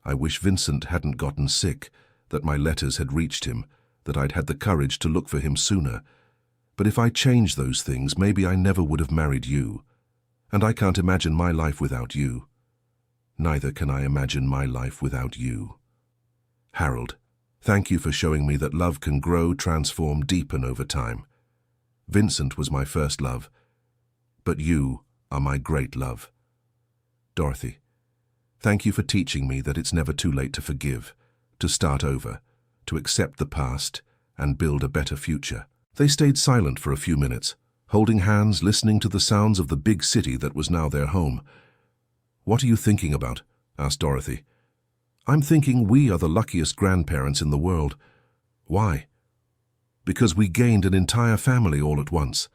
I wish Vincent hadn't gotten sick, that my letters had reached him, that I'd had the courage to look for him sooner. But if I changed those things, maybe I never would have married you. And I can't imagine my life without you. Neither can I imagine my life without you. Harold, thank you for showing me that love can grow, transform, deepen over time. Vincent was my first love, but you are my great love. Dorothy, thank you for teaching me that it's never too late to forgive, to start over, to accept the past and build a better future." They stayed silent for a few minutes, holding hands, listening to the sounds of the big city that was now their home. "What are you thinking about?" asked Dorothy. "I'm thinking we are the luckiest grandparents in the world." "Why?" "Because we gained an entire family all at once.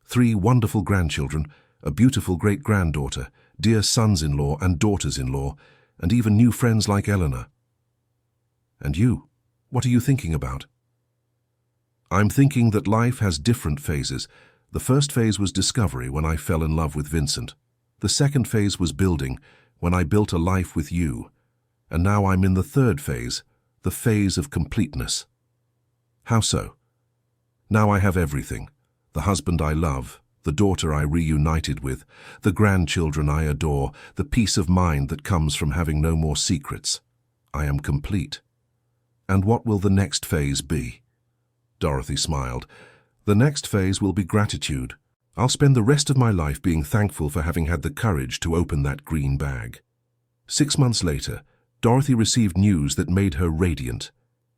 3 wonderful grandchildren, a beautiful great-granddaughter, dear sons-in-law and daughters-in-law, and even new friends like Eleanor." "And you? What are you thinking about?" "I'm thinking that life has different phases. The first phase was discovery, when I fell in love with Vincent. The second phase was building, when I built a life with you. And now I'm in the third phase, the phase of completeness." "How so?" "Now I have everything. The husband I love, the daughter I reunited with, the grandchildren I adore, the peace of mind that comes from having no more secrets. I am complete." "And what will the next phase be?" Dorothy smiled. "The next phase will be gratitude. I'll spend the rest of my life being thankful for having had the courage to open that green bag." 6 months later, Dorothy received news that made her radiant.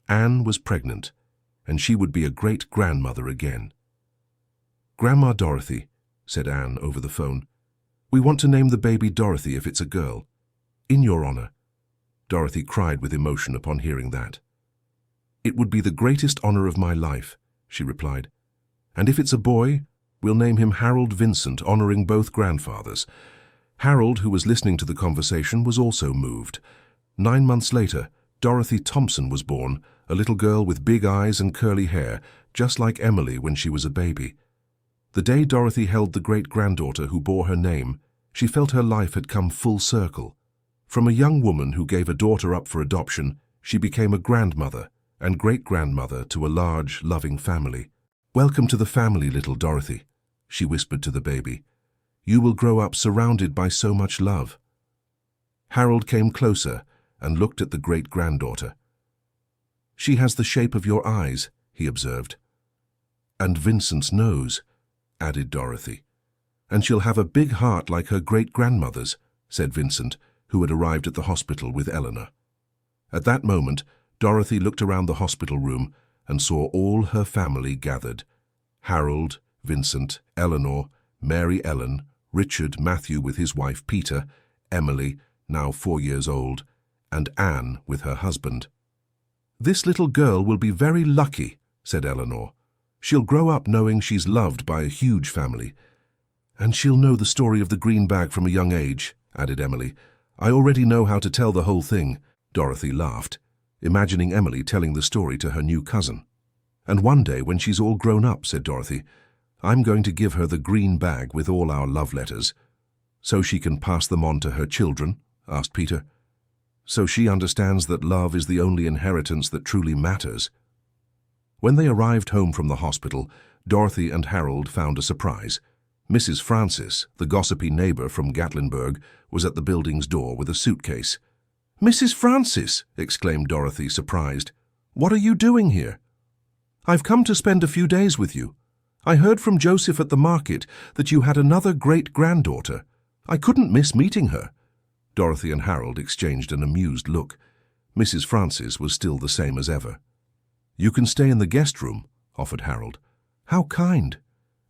Anne was pregnant, and she would be a great-grandmother again. "Grandma Dorothy," said Anne over the phone, "we want to name the baby Dorothy if it's a girl. In your honor." Dorothy cried with emotion upon hearing that. "It would be the greatest honor of my life," she replied. "And if it's a boy, we'll name him Harold Vincent, honoring both grandfathers." Harold, who was listening to the conversation, was also moved. 9 months later, Dorothy Thompson was born, a little girl with big eyes and curly hair, just like Emily when she was a baby. The day Dorothy held the great-granddaughter who bore her name, She felt her life had come full circle. From a young woman who gave a daughter up for adoption, she became a grandmother and great-grandmother to a large, loving family. "Welcome to the family, little Dorothy," she whispered to the baby. "You will grow up surrounded by so much love." Harold came closer and looked at the great-granddaughter. "She has the shape of your eyes," he observed. "And Vincent's nose," added Dorothy. "And she'll have a big heart like her great-grandmother's," said Vincent, who had arrived at the hospital with Eleanor. At that moment, Dorothy looked around the hospital room and saw all her family gathered. Harold, Vincent, Eleanor, Mary Ellen, Richard, Matthew with his wife Peter, Emily, now 4 years old, and Anne with her husband. "This little girl will be very lucky," said Eleanor. "She'll grow up knowing she's loved by a huge family. And she'll know the story of the green bag from a young age," added Emily. "I already know how to tell the whole thing." Dorothy laughed, imagining Emily telling the story to her new cousin. "And one day when she's all grown up," said Dorothy, "I'm going to give her the green bag with all our love letters." "So she can pass them on to her children?" asked Peter. "So she understands that love is the only inheritance that truly matters." When they arrived home from the hospital, Dorothy and Harold found a surprise. Mrs. Francis, the gossipy neighbor from Gatlinburg, was at the building's door with a suitcase. "Mrs. Francis!" exclaimed Dorothy, surprised. "What are you doing here?" "I've come to spend a few days with you. I heard from Joseph at the market that you had another great-granddaughter. I couldn't miss meeting her." Dorothy and Harold exchanged an amused look. Mrs. Francis was still the same as ever. "You can stay in the guest room," offered Harold. "How kind!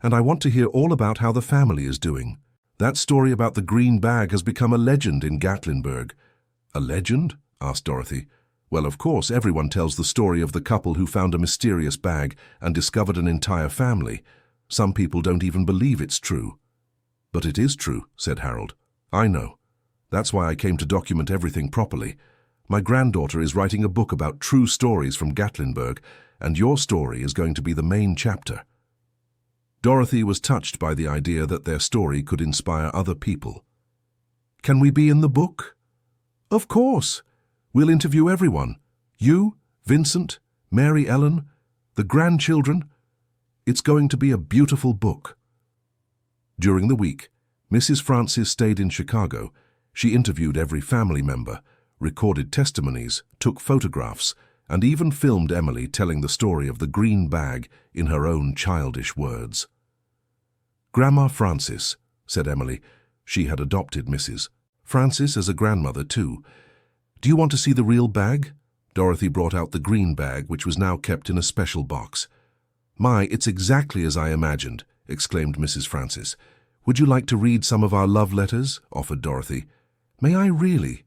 And I want to hear all about how the family is doing. That story about the green bag has become a legend in Gatlinburg." "A legend?" asked Dorothy. "Well, of course, everyone tells the story of the couple who found a mysterious bag and discovered an entire family. Some people don't even believe it's true." "But it is true," said Harold. "I know. That's why I came to document everything properly. My granddaughter is writing a book about true stories from Gatlinburg, and your story is going to be the main chapter." Dorothy was touched by the idea that their story could inspire other people. "Can we be in the book?" "Of course. We'll interview everyone. You, Vincent, Mary Ellen, the grandchildren. It's going to be a beautiful book." During the week, Mrs. Francis stayed in Chicago. She interviewed every family member, recorded testimonies, took photographs, and even filmed Emily telling the story of the green bag in her own childish words. "Grandma Francis," said Emily. She had adopted Mrs. Francis as a grandmother too. "Do you want to see the real bag?" Dorothy brought out the green bag, which was now kept in a special box. "My, it's exactly as I imagined," exclaimed Mrs. Francis. "Would you like to read some of our love letters?" offered Dorothy. "May I really?"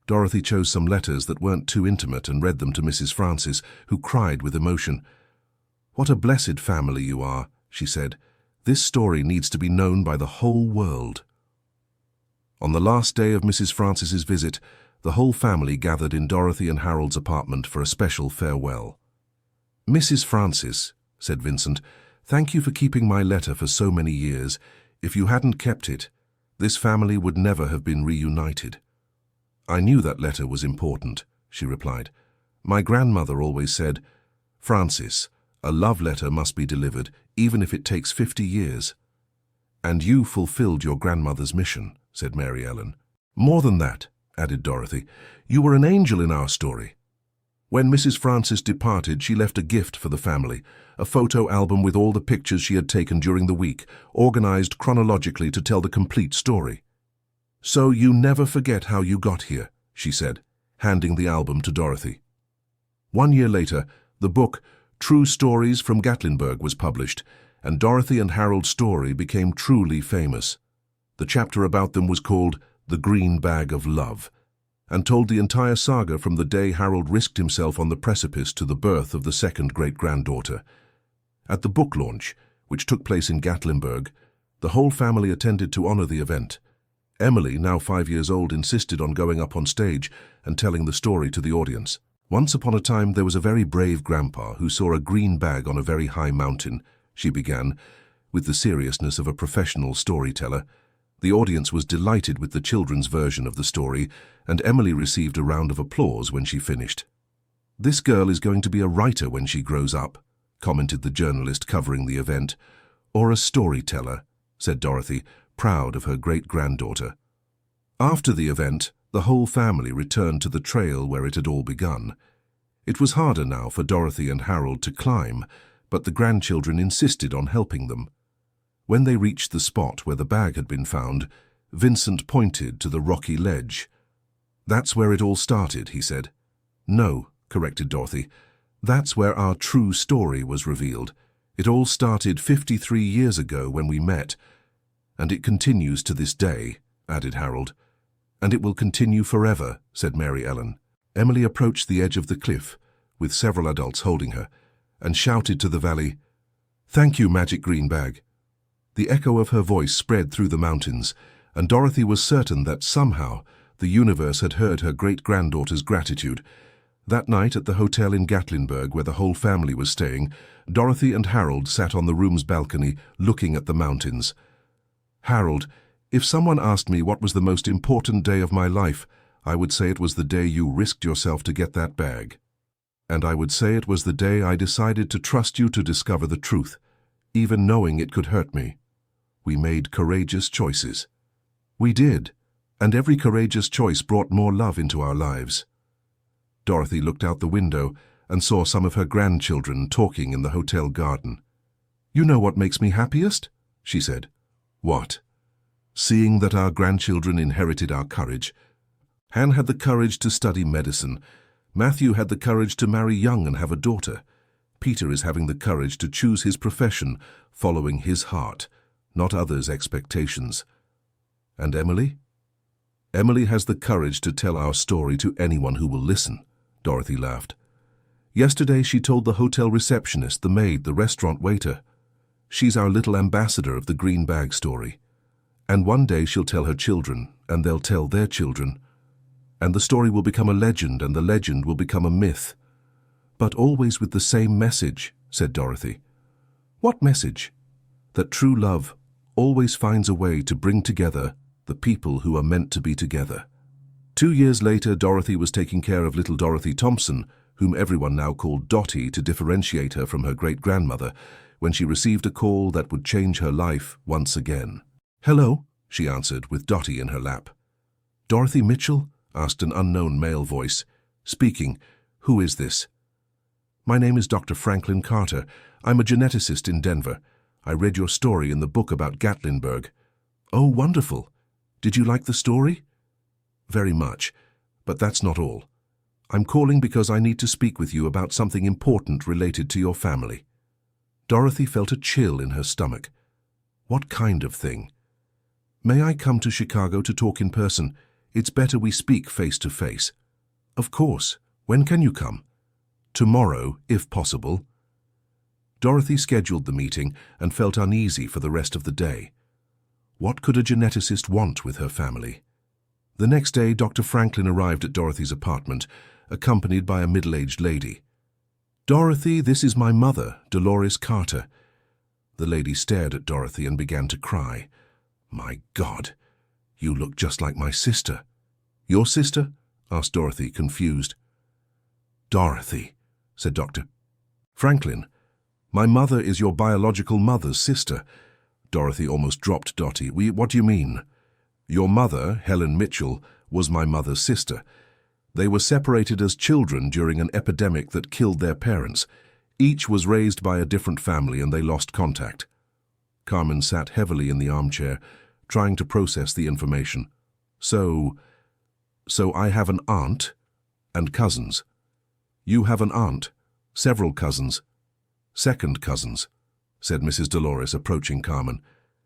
Dorothy chose some letters that weren't too intimate and read them to Mrs. Francis, who cried with emotion. "What a blessed family you are," she said. "This story needs to be known by the whole world." On the last day of Mrs. Francis's visit, the whole family gathered in Dorothy and Harold's apartment for a special farewell. "Mrs. Francis," said Vincent, "thank you for keeping my letter for so many years. If you hadn't kept it, this family would never have been reunited." "I knew that letter was important," she replied. "My grandmother always said, 'Francis, a love letter must be delivered, even if it takes 50 years. "And you fulfilled your grandmother's mission," said Mary Ellen. "More than that," added Dorothy, "you were an angel in our story." When Mrs. Francis departed, she left a gift for the family, a photo album with all the pictures she had taken during the week, organized chronologically to tell the complete story. "So you never forget how you got here," she said, handing the album to Dorothy. 1 year later, the book True Stories from Gatlinburg was published, and Dorothy and Harold's story became truly famous. The chapter about them was called The Green Bag of Love, and told the entire saga from the day Harold risked himself on the precipice to the birth of the second great-granddaughter. At the book launch, which took place in Gatlinburg, the whole family attended to honor the event. Emily, now 5 years old, insisted on going up on stage and telling the story to the audience. "Once upon a time there was a very brave grandpa who saw a green bag on a very high mountain," she began, with the seriousness of a professional storyteller. The audience was delighted with the children's version of the story, and Emily received a round of applause when she finished. "This girl is going to be a writer when she grows up," commented the journalist covering the event. "Or a storyteller," said Dorothy, proud of her great-granddaughter. After the event, the whole family returned to the trail where it had all begun. It was harder now for Dorothy and Harold to climb, but the grandchildren insisted on helping them. When they reached the spot where the bag had been found, Vincent pointed to the rocky ledge. "That's where it all started," he said. "No," corrected Dorothy. "That's where our true story was revealed. It all started 53 years ago when we met. And it continues to this day," added Harold. "And it will continue forever," said Mary Ellen. Emily approached the edge of the cliff, with several adults holding her, and shouted to the valley, "Thank you, Magic Green Bag." The echo of her voice spread through the mountains, and Dorothy was certain that somehow the universe had heard her great-granddaughter's gratitude. That night at the hotel in Gatlinburg, where the whole family was staying, Dorothy and Harold sat on the room's balcony looking at the mountains. "Harold, if someone asked me what was the most important day of my life, I would say it was the day you risked yourself to get that bag. And I would say it was the day I decided to trust you to discover the truth, even knowing it could hurt me. We made courageous choices." "We did, and every courageous choice brought more love into our lives." Dorothy looked out the window and saw some of her grandchildren talking in the hotel garden. "You know what makes me happiest?" she said. "What?" "Seeing that our grandchildren inherited our courage. Han had the courage to study medicine. Matthew had the courage to marry young and have a daughter. Peter is having the courage to choose his profession, following his heart, not others' expectations. And Emily? Emily has the courage to tell our story to anyone who will listen," Dorothy laughed. "Yesterday she told the hotel receptionist, the maid, the restaurant waiter. She's our little ambassador of the green bag story. And one day she'll tell her children, and they'll tell their children. And the story will become a legend, and the legend will become a myth. But always with the same message," said Dorothy. "What message?" "That true love always finds a way to bring together the people who are meant to be together." 2 years later, Dorothy was taking care of little Dorothy Thompson, whom everyone now called Dottie to differentiate her from her great-grandmother, when she received a call that would change her life once again. "Hello," she answered, with Dottie in her lap. "Dorothy Mitchell?" asked an unknown male voice. "Speaking. Who is this?" "My name is Dr. Franklin Carter. I'm a geneticist in Denver. I read your story in the book about Gatlinburg." "Oh, wonderful. Did you like the story?" "Very much. But that's not all. I'm calling because I need to speak with you about something important related to your family." Dorothy felt a chill in her stomach. What kind of thing? "May I come to Chicago to talk in person? It's better we speak face to face." "Of course. When can you come?" "Tomorrow, if possible." Dorothy scheduled the meeting and felt uneasy for the rest of the day. What could a geneticist want with her family? The next day, Dr. Franklin arrived at Dorothy's apartment, accompanied by a middle-aged lady. "Dorothy, this is my mother, Dolores Carter." The lady stared at Dorothy and began to cry. "My God, you look just like my sister." "Your sister?" asked Dorothy, confused. "Dorothy," said Dr. Franklin, "my mother is your biological mother's sister." Dorothy almost dropped Dottie. "What do you mean?" "Your mother, Helen Mitchell, was my mother's sister. They were separated as children during an epidemic that killed their parents. Each was raised by a different family and they lost contact." Carmen sat heavily in the armchair, trying to process the information. So I have an aunt and cousins." "You have an aunt, several cousins, second cousins," said Mrs. Dolores, approaching Carmen.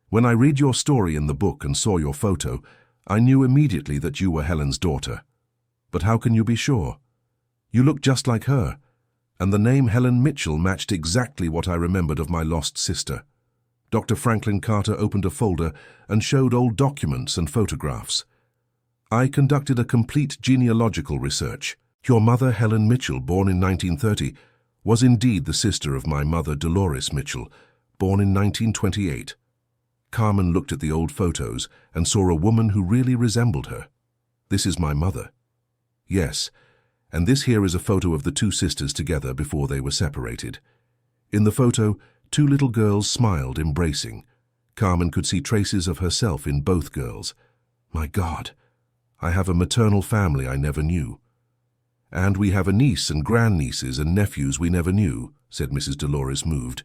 "When I read your story in the book and saw your photo, I knew immediately that you were Helen's daughter. But how can you be sure? You look just like her, and the name Helen Mitchell matched exactly what I remembered of my lost sister." Dr. Franklin Carter opened a folder and showed old documents and photographs. "I conducted a complete genealogical research. Your mother, Helen Mitchell, born in 1930, was indeed the sister of my mother, Dolores Mitchell, born in 1928. Carmen looked at the old photos and saw a woman who really resembled her. "This is my mother." "Yes, and this here is a photo of the two sisters together before they were separated." In the photo, two little girls smiled, embracing. Carmen could see traces of herself in both girls. "My God, I have a maternal family I never knew." "And we have a niece and grandnieces and nephews we never knew," said Mrs. Dolores, moved.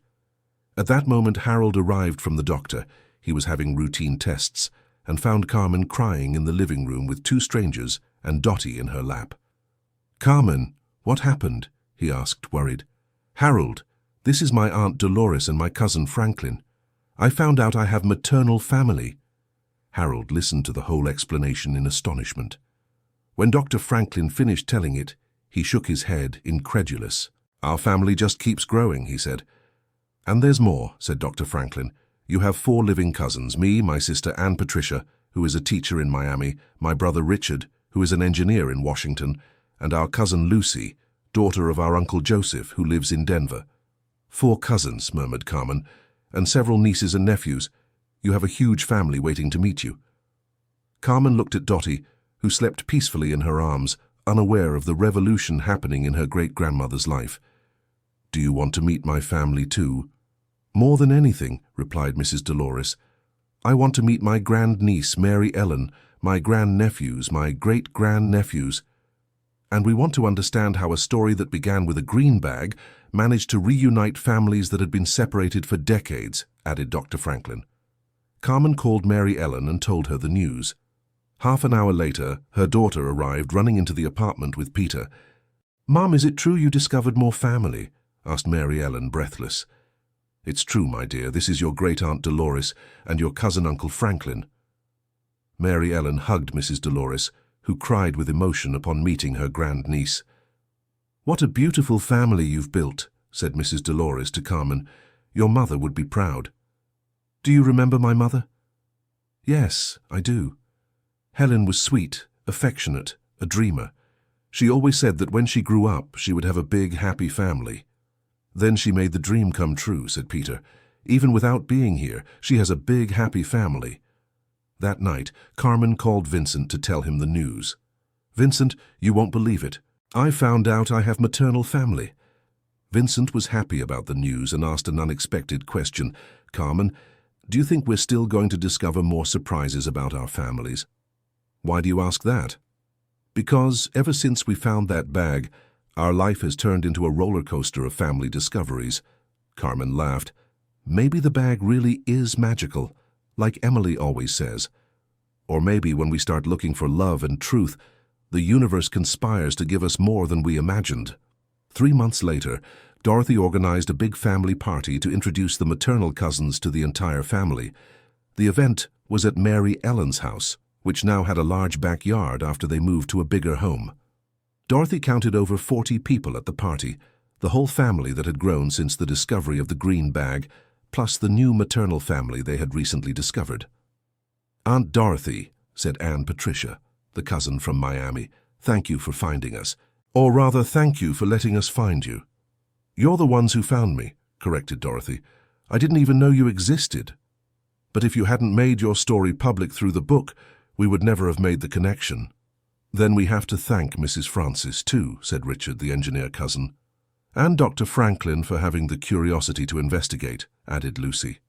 At that moment, Harold arrived from the doctor. He was having routine tests and found Carmen crying in the living room with two strangers and Dottie in her lap. "Carmen, what happened?" he asked, worried. "Harold, this is my Aunt Dolores and my cousin Franklin. I found out I have maternal family." Harold listened to the whole explanation in astonishment. When Dr. Franklin finished telling it, he shook his head, incredulous. "Our family just keeps growing," he said. "And there's more," said Dr. Franklin. "You have 4 living cousins, me, my sister Anne Patricia, who is a teacher in Miami, my brother Richard, who is an engineer in Washington, and our cousin Lucy, daughter of our Uncle Joseph, who lives in Denver." "4 cousins," murmured Carmen, "and several nieces and nephews. You have a huge family waiting to meet you." Carmen looked at Dottie, who slept peacefully in her arms, unaware of the revolution happening in her great-grandmother's life. "Do you want to meet my family too?" "More than anything," replied Mrs. Dolores. "I want to meet my grandniece, Mary Ellen, my grandnephews, my great-grandnephews. And we want to understand how a story that began with a green bag managed to reunite families that had been separated for decades," added Dr. Franklin. Carmen called Mary Ellen and told her the news. Half an hour later, her daughter arrived running into the apartment with Peter. "Mom, is it true you discovered more family?" asked Mary Ellen, breathless. "It's true, my dear. This is your great-aunt Dolores and your cousin Uncle Franklin." Mary Ellen hugged Mrs. Dolores, who cried with emotion upon meeting her grandniece. "What a beautiful family you've built," said Mrs. Dolores to Carmen. "Your mother would be proud." "Do you remember my mother?" "Yes, I do. Helen was sweet, affectionate, a dreamer. She always said that when she grew up, she would have a big, happy family." "Then she made the dream come true," said Peter. "Even without being here, she has a big, happy family." That night, Carmen called Vincent to tell him the news. "Vincent, you won't believe it. I found out I have maternal family." Vincent was happy about the news and asked an unexpected question. "Carmen, do you think we're still going to discover more surprises about our families?" "Why do you ask that?" "Because ever since we found that bag, our life has turned into a roller coaster of family discoveries." Carmen laughed. "Maybe the bag really is magical, like Emily always says. Or maybe when we start looking for love and truth, the universe conspires to give us more than we imagined." 3 months later, Dorothy organized a big family party to introduce the maternal cousins to the entire family. The event was at Mary Ellen's house, which now had a large backyard after they moved to a bigger home. Dorothy counted over 40 people at the party, the whole family that had grown since the discovery of the green bag, plus the new maternal family they had recently discovered. "Aunt Dorothy," said Anne Patricia, the cousin from Miami, "thank you for finding us. Or rather, thank you for letting us find you." "You're the ones who found me," corrected Dorothy. "I didn't even know you existed. But if you hadn't made your story public through the book, we would never have made the connection." "Then we have to thank Mrs. Francis, too," said Richard, the engineer cousin. "And Dr. Franklin for having the curiosity to investigate," added Lucy.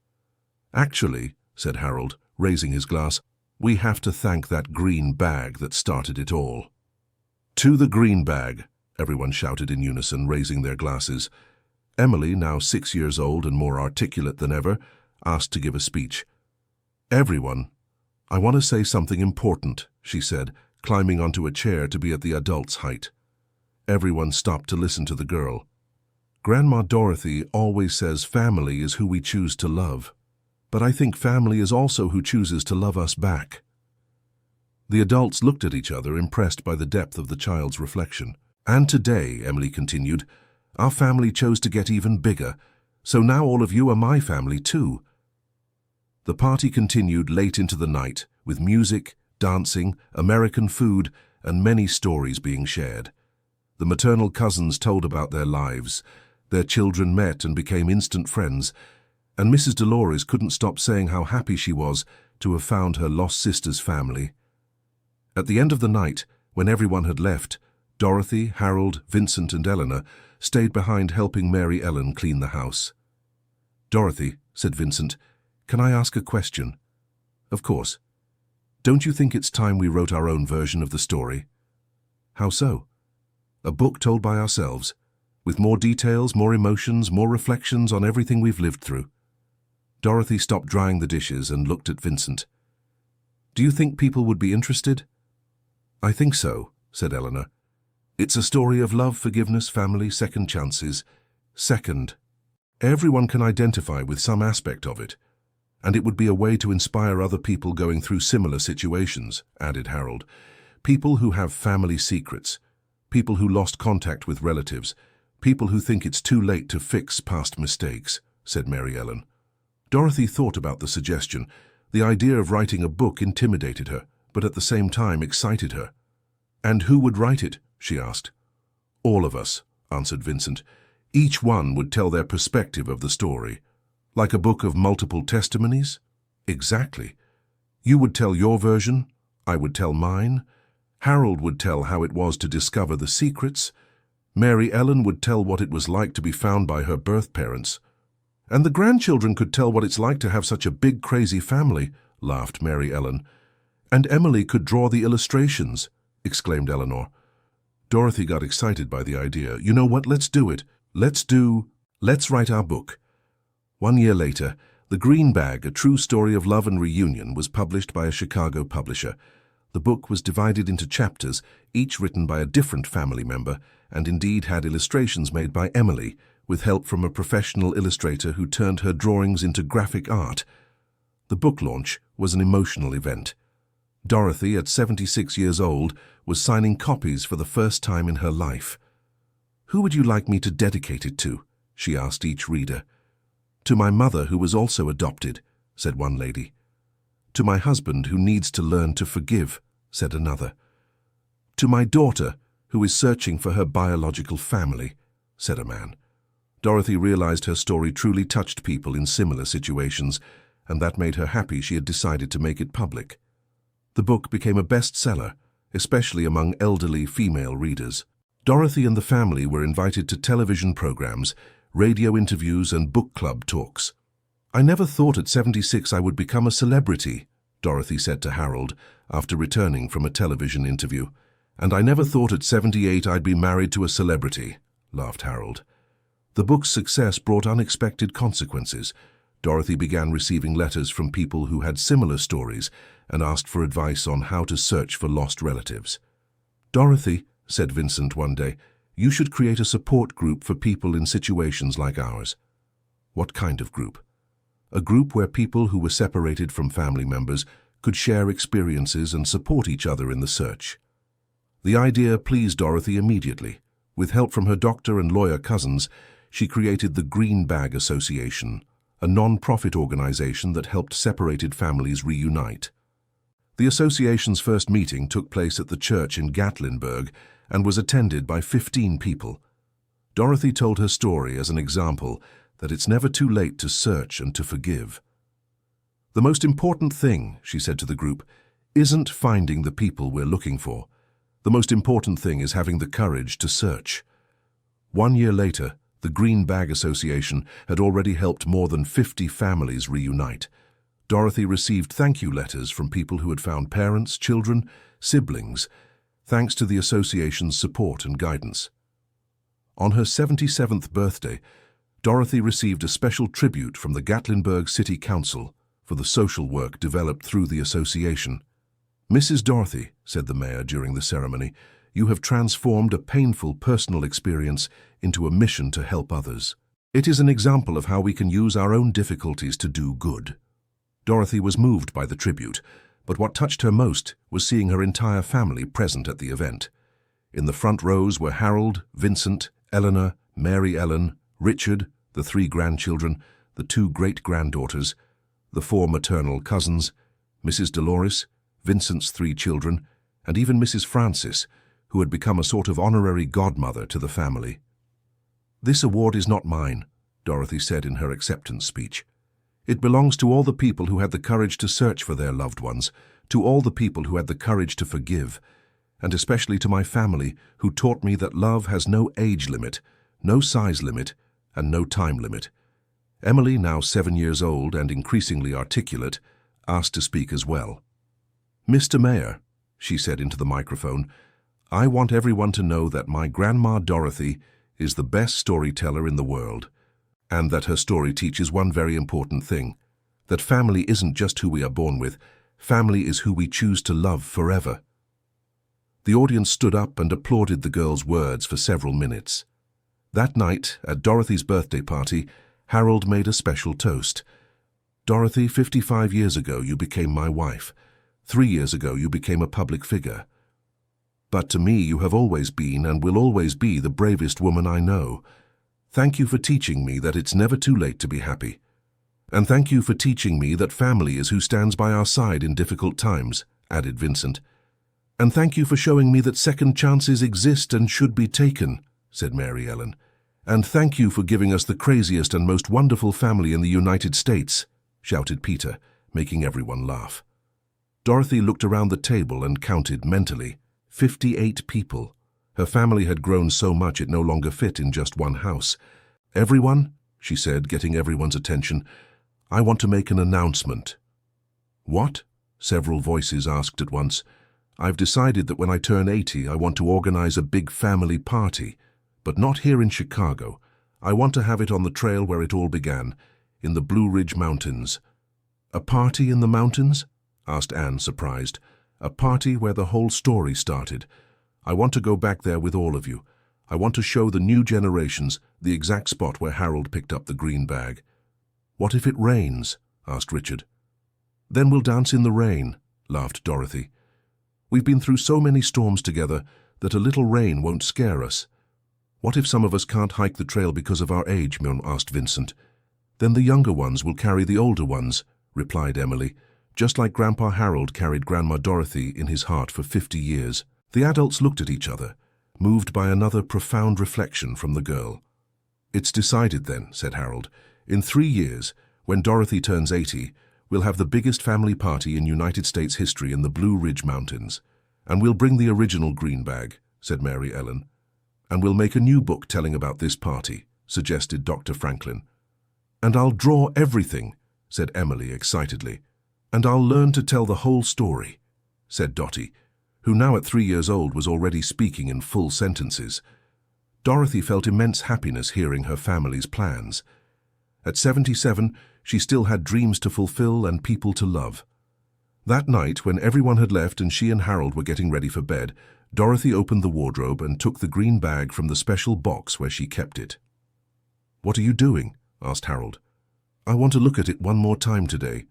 "Actually," said Harold, raising his glass, "we have to thank that green bag that started it all." "To the green bag," everyone shouted in unison, raising their glasses. Emily, now 6 years old and more articulate than ever, asked to give a speech. "Everyone, I want to say something important," she said, climbing onto a chair to be at the adult's height. Everyone stopped to listen to the girl. "Grandma Dorothy always says family is who we choose to love. But I think family is also who chooses to love us back." The adults looked at each other, impressed by the depth of the child's reflection. "And today," Emily continued, "our family chose to get even bigger, so now all of you are my family too." The party continued late into the night, with music, dancing, American food, and many stories being shared. The maternal cousins told about their lives. Their children met and became instant friends, and Mrs. Dolores couldn't stop saying how happy she was to have found her lost sister's family. At the end of the night, when everyone had left, Dorothy, Harold, Vincent and Eleanor stayed behind helping Mary Ellen clean the house. "Dorothy," said Vincent, "can I ask a question?" "Of course. Don't you think it's time we wrote our own version of the story?" "How so?" "A book told by ourselves, with more details, more emotions, more reflections on everything we've lived through." Dorothy stopped drying the dishes and looked at Vincent. "Do you think people would be interested?" "I think so," said Eleanor. "It's a story of love, forgiveness, family, second chances. Second. Everyone can identify with some aspect of it, and it would be a way to inspire other people going through similar situations," added Harold. "People who have family secrets, people who lost contact with relatives, people who think it's too late to fix past mistakes," said Mary Ellen. Dorothy thought about the suggestion. The idea of writing a book intimidated her, but at the same time excited her. "And who would write it?" she asked. "All of us," answered Vincent. "Each one would tell their perspective of the story. Like a book of multiple testimonies?" "Exactly. You would tell your version, I would tell mine. Harold would tell how it was to discover the secrets. Mary Ellen would tell what it was like to be found by her birth parents. And the grandchildren could tell what it's like to have such a big, crazy family," laughed Mary Ellen. "And Emily could draw the illustrations," exclaimed Eleanor. Dorothy got excited by the idea. "You know what? Let's do it. Let's write our book." 1 year later, The Green Bag, A True Story of Love and Reunion, was published by a Chicago publisher. The book was divided into chapters, each written by a different family member, and indeed had illustrations made by Emily, with help from a professional illustrator who turned her drawings into graphic art. The book launch was an emotional event. Dorothy, at 76 years old, was signing copies for the first time in her life. "Who would you like me to dedicate it to?" she asked each reader. "To my mother, who was also adopted," said one lady. "To my husband, who needs to learn to forgive," said another. "To my daughter, who is searching for her biological family," said a man. Dorothy realized her story truly touched people in similar situations, and that made her happy she had decided to make it public. The book became a bestseller, especially among elderly female readers. Dorothy and the family were invited to television programs, radio interviews, and book club talks. "I never thought at 76 I would become a celebrity," Dorothy said to Harold after returning from a television interview. "And I never thought at 78 I'd be married to a celebrity," laughed Harold. The book's success brought unexpected consequences. Dorothy began receiving letters from people who had similar stories and asked for advice on how to search for lost relatives. "Dorothy," said Vincent one day, "you should create a support group for people in situations like ours." "What kind of group?" "A group where people who were separated from family members could share experiences and support each other in the search." The idea pleased Dorothy immediately. With help from her doctor and lawyer cousins, she created the Green Bag Association, a non-profit organization that helped separated families reunite. The association's first meeting took place at the church in Gatlinburg and was attended by 15 people. Dorothy told her story as an example that it's never too late to search and to forgive. "The most important thing," she said to the group, "isn't finding the people we're looking for. The most important thing is having the courage to search." 1 year later, the Green Bag Association had already helped more than 50 families reunite. Dorothy received thank you letters from people who had found parents, children, siblings, thanks to the association's support and guidance. On her 77th birthday, Dorothy received a special tribute from the Gatlinburg City Council for the social work developed through the association. "Mrs. Dorothy," said the mayor during the ceremony, "you have transformed a painful personal experience into a mission to help others. It is an example of how we can use our own difficulties to do good." Dorothy was moved by the tribute, but what touched her most was seeing her entire family present at the event. In the front rows were Harold, Vincent, Eleanor, Mary Ellen, Richard, the 3 grandchildren, the 2 great-granddaughters, the 4 maternal cousins, Mrs. Dolores, Vincent's 3 children, and even Mrs. Francis, who had become a sort of honorary godmother to the family. "This award is not mine," Dorothy said in her acceptance speech. It belongs to all the people who had the courage to search for their loved ones, to all the people who had the courage to forgive, and especially to my family who taught me that love has no age limit, no size limit, and no time limit. Emily, now 7 years old and increasingly articulate, asked to speak as well. "Mr. Mayor," she said into the microphone, "I want everyone to know that my Grandma Dorothy is the best storyteller in the world, and that her story teaches one very important thing, that family isn't just who we are born with, family is who we choose to love forever." The audience stood up and applauded the girl's words for several minutes. That night, at Dorothy's birthday party, Harold made a special toast. "Dorothy, 55 years ago you became my wife. 3 years ago you became a public figure. But to me you have always been and will always be the bravest woman I know. Thank you for teaching me that it's never too late to be happy. And thank you for teaching me that family is who stands by our side in difficult times," added Vincent. "And thank you for showing me that second chances exist and should be taken," said Mary Ellen. "And thank you for giving us the craziest and most wonderful family in the United States," shouted Peter, making everyone laugh. Dorothy looked around the table and counted mentally. 58 people. Her family had grown so much it no longer fit in just one house. "Everyone," she said, getting everyone's attention, "I want to make an announcement." "What?" several voices asked at once. "I've decided that when I turn 80, I want to organize a big family party. But not here in Chicago. I want to have it on the trail where it all began, in the Blue Ridge Mountains." "A party in the mountains?" asked Anne, surprised. "A party where the whole story started. I want to go back there with all of you. I want to show the new generations the exact spot where Harold picked up the green bag." "What if it rains?" asked Richard. "Then we'll dance in the rain," laughed Dorothy. "We've been through so many storms together that a little rain won't scare us." "What if some of us can't hike the trail because of our age?" asked Vincent. "Then the younger ones will carry the older ones," replied Emily, "just like Grandpa Harold carried Grandma Dorothy in his heart for 50 years. The adults looked at each other, moved by another profound reflection from the girl. "It's decided then," said Harold. "In 3 years, when Dorothy turns 80, we'll have the biggest family party in United States history in the Blue Ridge Mountains. And we'll bring the original green bag," said Mary Ellen. "And we'll make a new book telling about this party," suggested Dr. Franklin. "And I'll draw everything," said Emily excitedly. "And I'll learn to tell the whole story," said Dottie, who now at 3 years old was already speaking in full sentences. Dorothy felt immense happiness hearing her family's plans. At 77, she still had dreams to fulfill and people to love. That night, when everyone had left and she and Harold were getting ready for bed, Dorothy opened the wardrobe and took the green bag from the special box where she kept it. "What are you doing?" asked Harold. "I want to look at it one more time today."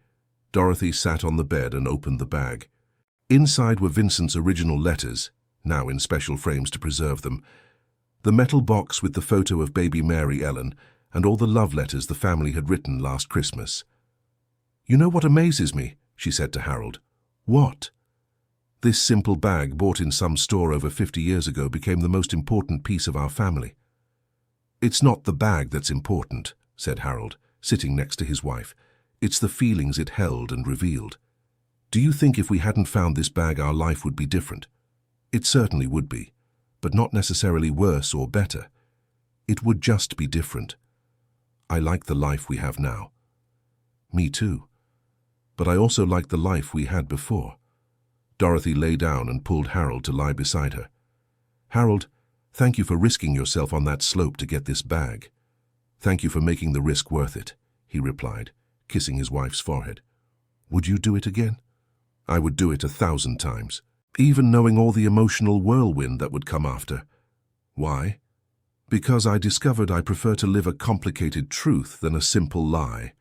Dorothy sat on the bed and opened the bag. Inside were Vincent's original letters, now in special frames to preserve them, the metal box with the photo of baby Mary Ellen, and all the love letters the family had written last Christmas. "You know what amazes me?" she said to Harold. "What?" "This simple bag bought in some store over 50 years ago became the most important piece of our family." "It's not the bag that's important," said Harold, sitting next to his wife. "It's the feelings it held and revealed. Do you think if we hadn't found this bag our life would be different? It certainly would be, but not necessarily worse or better. It would just be different. I like the life we have now." "Me too. But I also like the life we had before." Dorothy lay down and pulled Harold to lie beside her. "Harold, thank you for risking yourself on that slope to get this bag." "Thank you for making the risk worth it," he replied, kissing his wife's forehead. "Would you do it again?" "I would do it 1,000 times, even knowing all the emotional whirlwind that would come after." "Why?" "Because I discovered I prefer to live a complicated truth than a simple lie."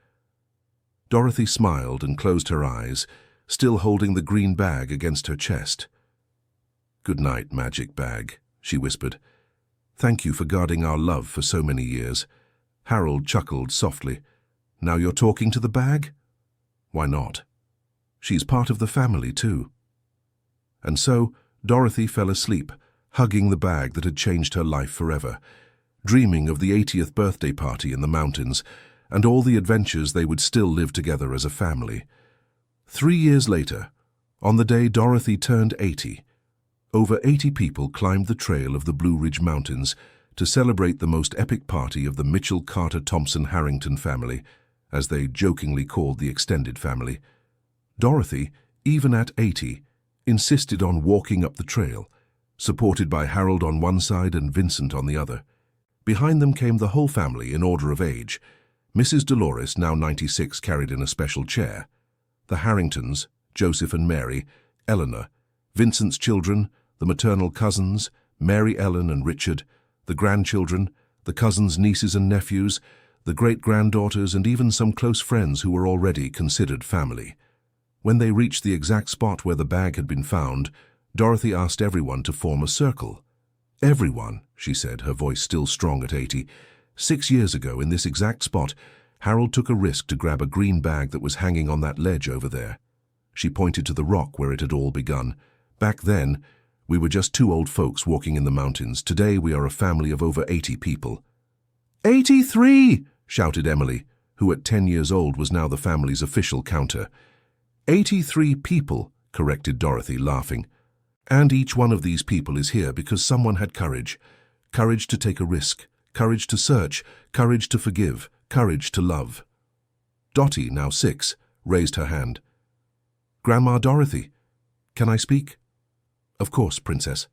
Dorothy smiled and closed her eyes, still holding the green bag against her chest. "Good night, magic bag," she whispered. "Thank you for guarding our love for so many years." Harold chuckled softly. "Now you're talking to the bag?" "Why not? She's part of the family too." And so Dorothy fell asleep, hugging the bag that had changed her life forever, dreaming of the 80th birthday party in the mountains, and all the adventures they would still live together as a family. 3 years later, on the day Dorothy turned 80, over 80 people climbed the trail of the Blue Ridge Mountains to celebrate the most epic party of the Mitchell-Carter-Thompson-Harrington family, as they jokingly called the extended family. Dorothy, even at 80, insisted on walking up the trail, supported by Harold on one side and Vincent on the other. Behind them came the whole family in order of age. Mrs. Dolores, now 96, carried in a special chair. The Harringtons, Joseph and Mary, Eleanor, Vincent's children, the maternal cousins, Mary Ellen and Richard, the grandchildren, the cousins' nieces and nephews, the great-granddaughters, and even some close friends who were already considered family. When they reached the exact spot where the bag had been found, Dorothy asked everyone to form a circle. "Everyone," she said, her voice still strong at 80. "6 years ago, in this exact spot, Harold took a risk to grab a green bag that was hanging on that ledge over there." She pointed to the rock where it had all begun. "Back then, we were just 2 old folks walking in the mountains. Today, we are a family of over 80 people." 83! shouted Emily, who at 10 years old was now the family's official counter. 83 people, corrected Dorothy, laughing. "And each one of these people is here because someone had courage. Courage to take a risk, courage to search, courage to forgive, courage to love." Dottie, now 6, raised her hand. "Grandma Dorothy, can I speak?" "Of course, Princess."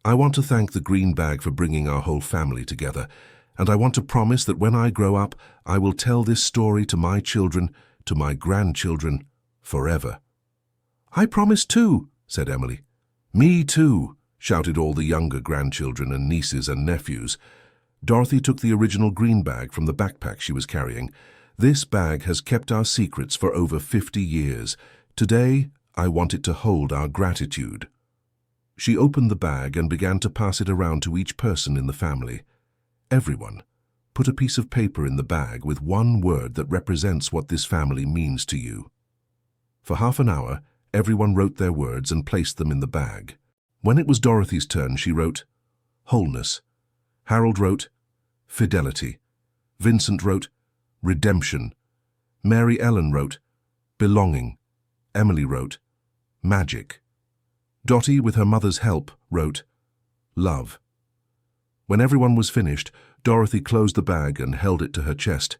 "I want to thank the green bag for bringing our whole family together, and I want to promise that when I grow up, I will tell this story to my children, to my grandchildren, forever." "I promise too," said Emily. "Me too," shouted all the younger grandchildren and nieces and nephews. Dorothy took the original green bag from the backpack she was carrying. "This bag has kept our secrets for over 50 years. Today, I want it to hold our gratitude." She opened the bag and began to pass it around to each person in the family. "Everyone, put a piece of paper in the bag with one word that represents what this family means to you." For half an hour, everyone wrote their words and placed them in the bag. When it was Dorothy's turn, she wrote, "Wholeness." Harold wrote, "Fidelity." Vincent wrote, "Redemption." Mary Ellen wrote, "Belonging." Emily wrote, "Magic." Dottie, with her mother's help, wrote, "Love." When everyone was finished, Dorothy closed the bag and held it to her chest.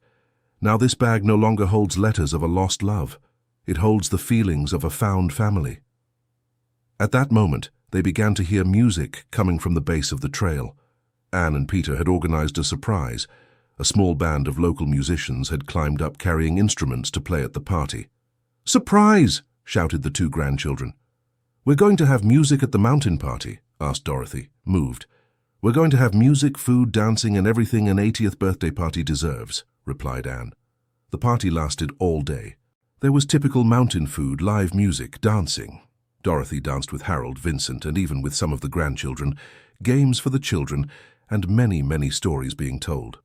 Now this bag no longer holds letters of a lost love. It holds the feelings of a found family. At that moment, they began to hear music coming from the base of the trail. Anne and Peter had organized a surprise. A small band of local musicians had climbed up carrying instruments to play at the party. "Surprise!" shouted the 2 grandchildren. "We're going to have music at the mountain party?" asked Dorothy, moved. "We're going to have music, food, dancing, and everything an 80th birthday party deserves," replied Anne. The party lasted all day. There was typical mountain food, live music, dancing. Dorothy danced with Harold, Vincent, and even with some of the grandchildren, games for the children, and many, many stories being told.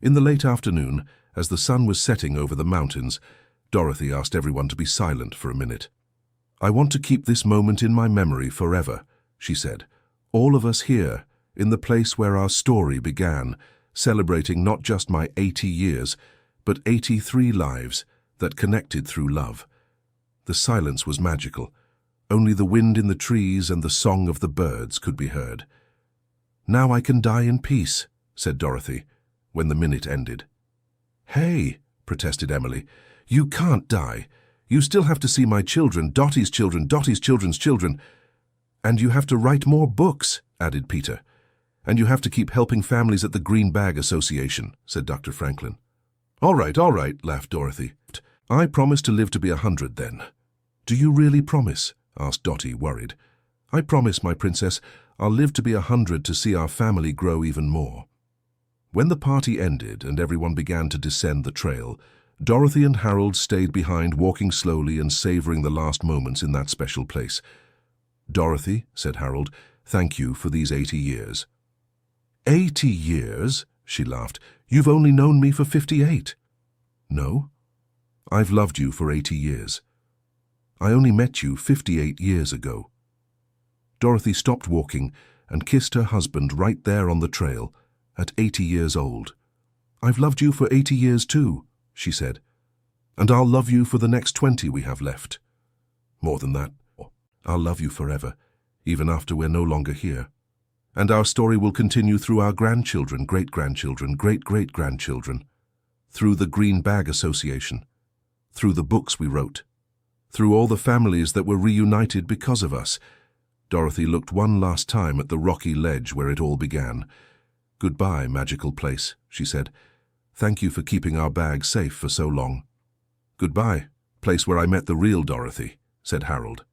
In the late afternoon, as the sun was setting over the mountains, Dorothy asked everyone to be silent for a minute. "I want to keep this moment in my memory forever," she said. "All of us here, in the place where our story began, celebrating not just my 80 years, but 83 lives that connected through love." The silence was magical. Only the wind in the trees and the song of the birds could be heard. "Now I can die in peace," said Dorothy, when the minute ended. "Hey," protested Emily, "you can't die. You still have to see my children, Dottie's children, Dottie's children's children. And you have to write more books," added Peter. "And you have to keep helping families at the Green Bag Association," said Dr. Franklin. All right, laughed Dorothy. "I promise to live to be 100 then." "Do you really promise?" asked Dottie, worried. "I promise, my princess. I'll live to be 100 to see our family grow even more." When the party ended and everyone began to descend the trail, Dorothy and Harold stayed behind, walking slowly and savoring the last moments in that special place. "Dorothy," said Harold, "thank you for these 80 years." 80 years? She laughed. "You've only known me for 58. "No, I've loved you for 80 years. I only met you 58 years ago." Dorothy stopped walking and kissed her husband right there on the trail, at 80 years old. "I've loved you for 80 years too," she said. "And I'll love you for the next 20 we have left. More than that, I'll love you forever, even after we're no longer here. And our story will continue through our grandchildren, great-grandchildren, great-great-grandchildren, through the Green Bag Association, through the books we wrote, through all the families that were reunited because of us." Dorothy looked one last time at the rocky ledge where it all began. "Goodbye, magical place," she said. "Thank you for keeping our bag safe for so long." "Goodbye, place where I met the real Dorothy," said Harold.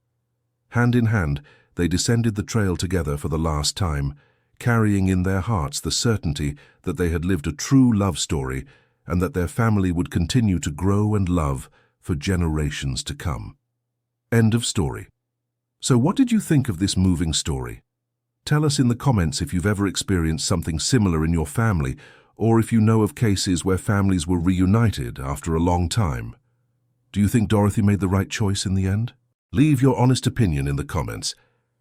Hand in hand, they descended the trail together for the last time, carrying in their hearts the certainty that they had lived a true love story and that their family would continue to grow and love for generations to come. End of story. So what did you think of this moving story? Tell us in the comments if you've ever experienced something similar in your family, or if you know of cases where families were reunited after a long time. Do you think Dorothy made the right choice in the end? Leave your honest opinion in the comments.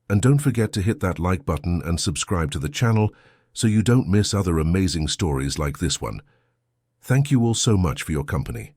And don't forget to hit that like button and subscribe to the channel so you don't miss other amazing stories like this one. Thank you all so much for your company.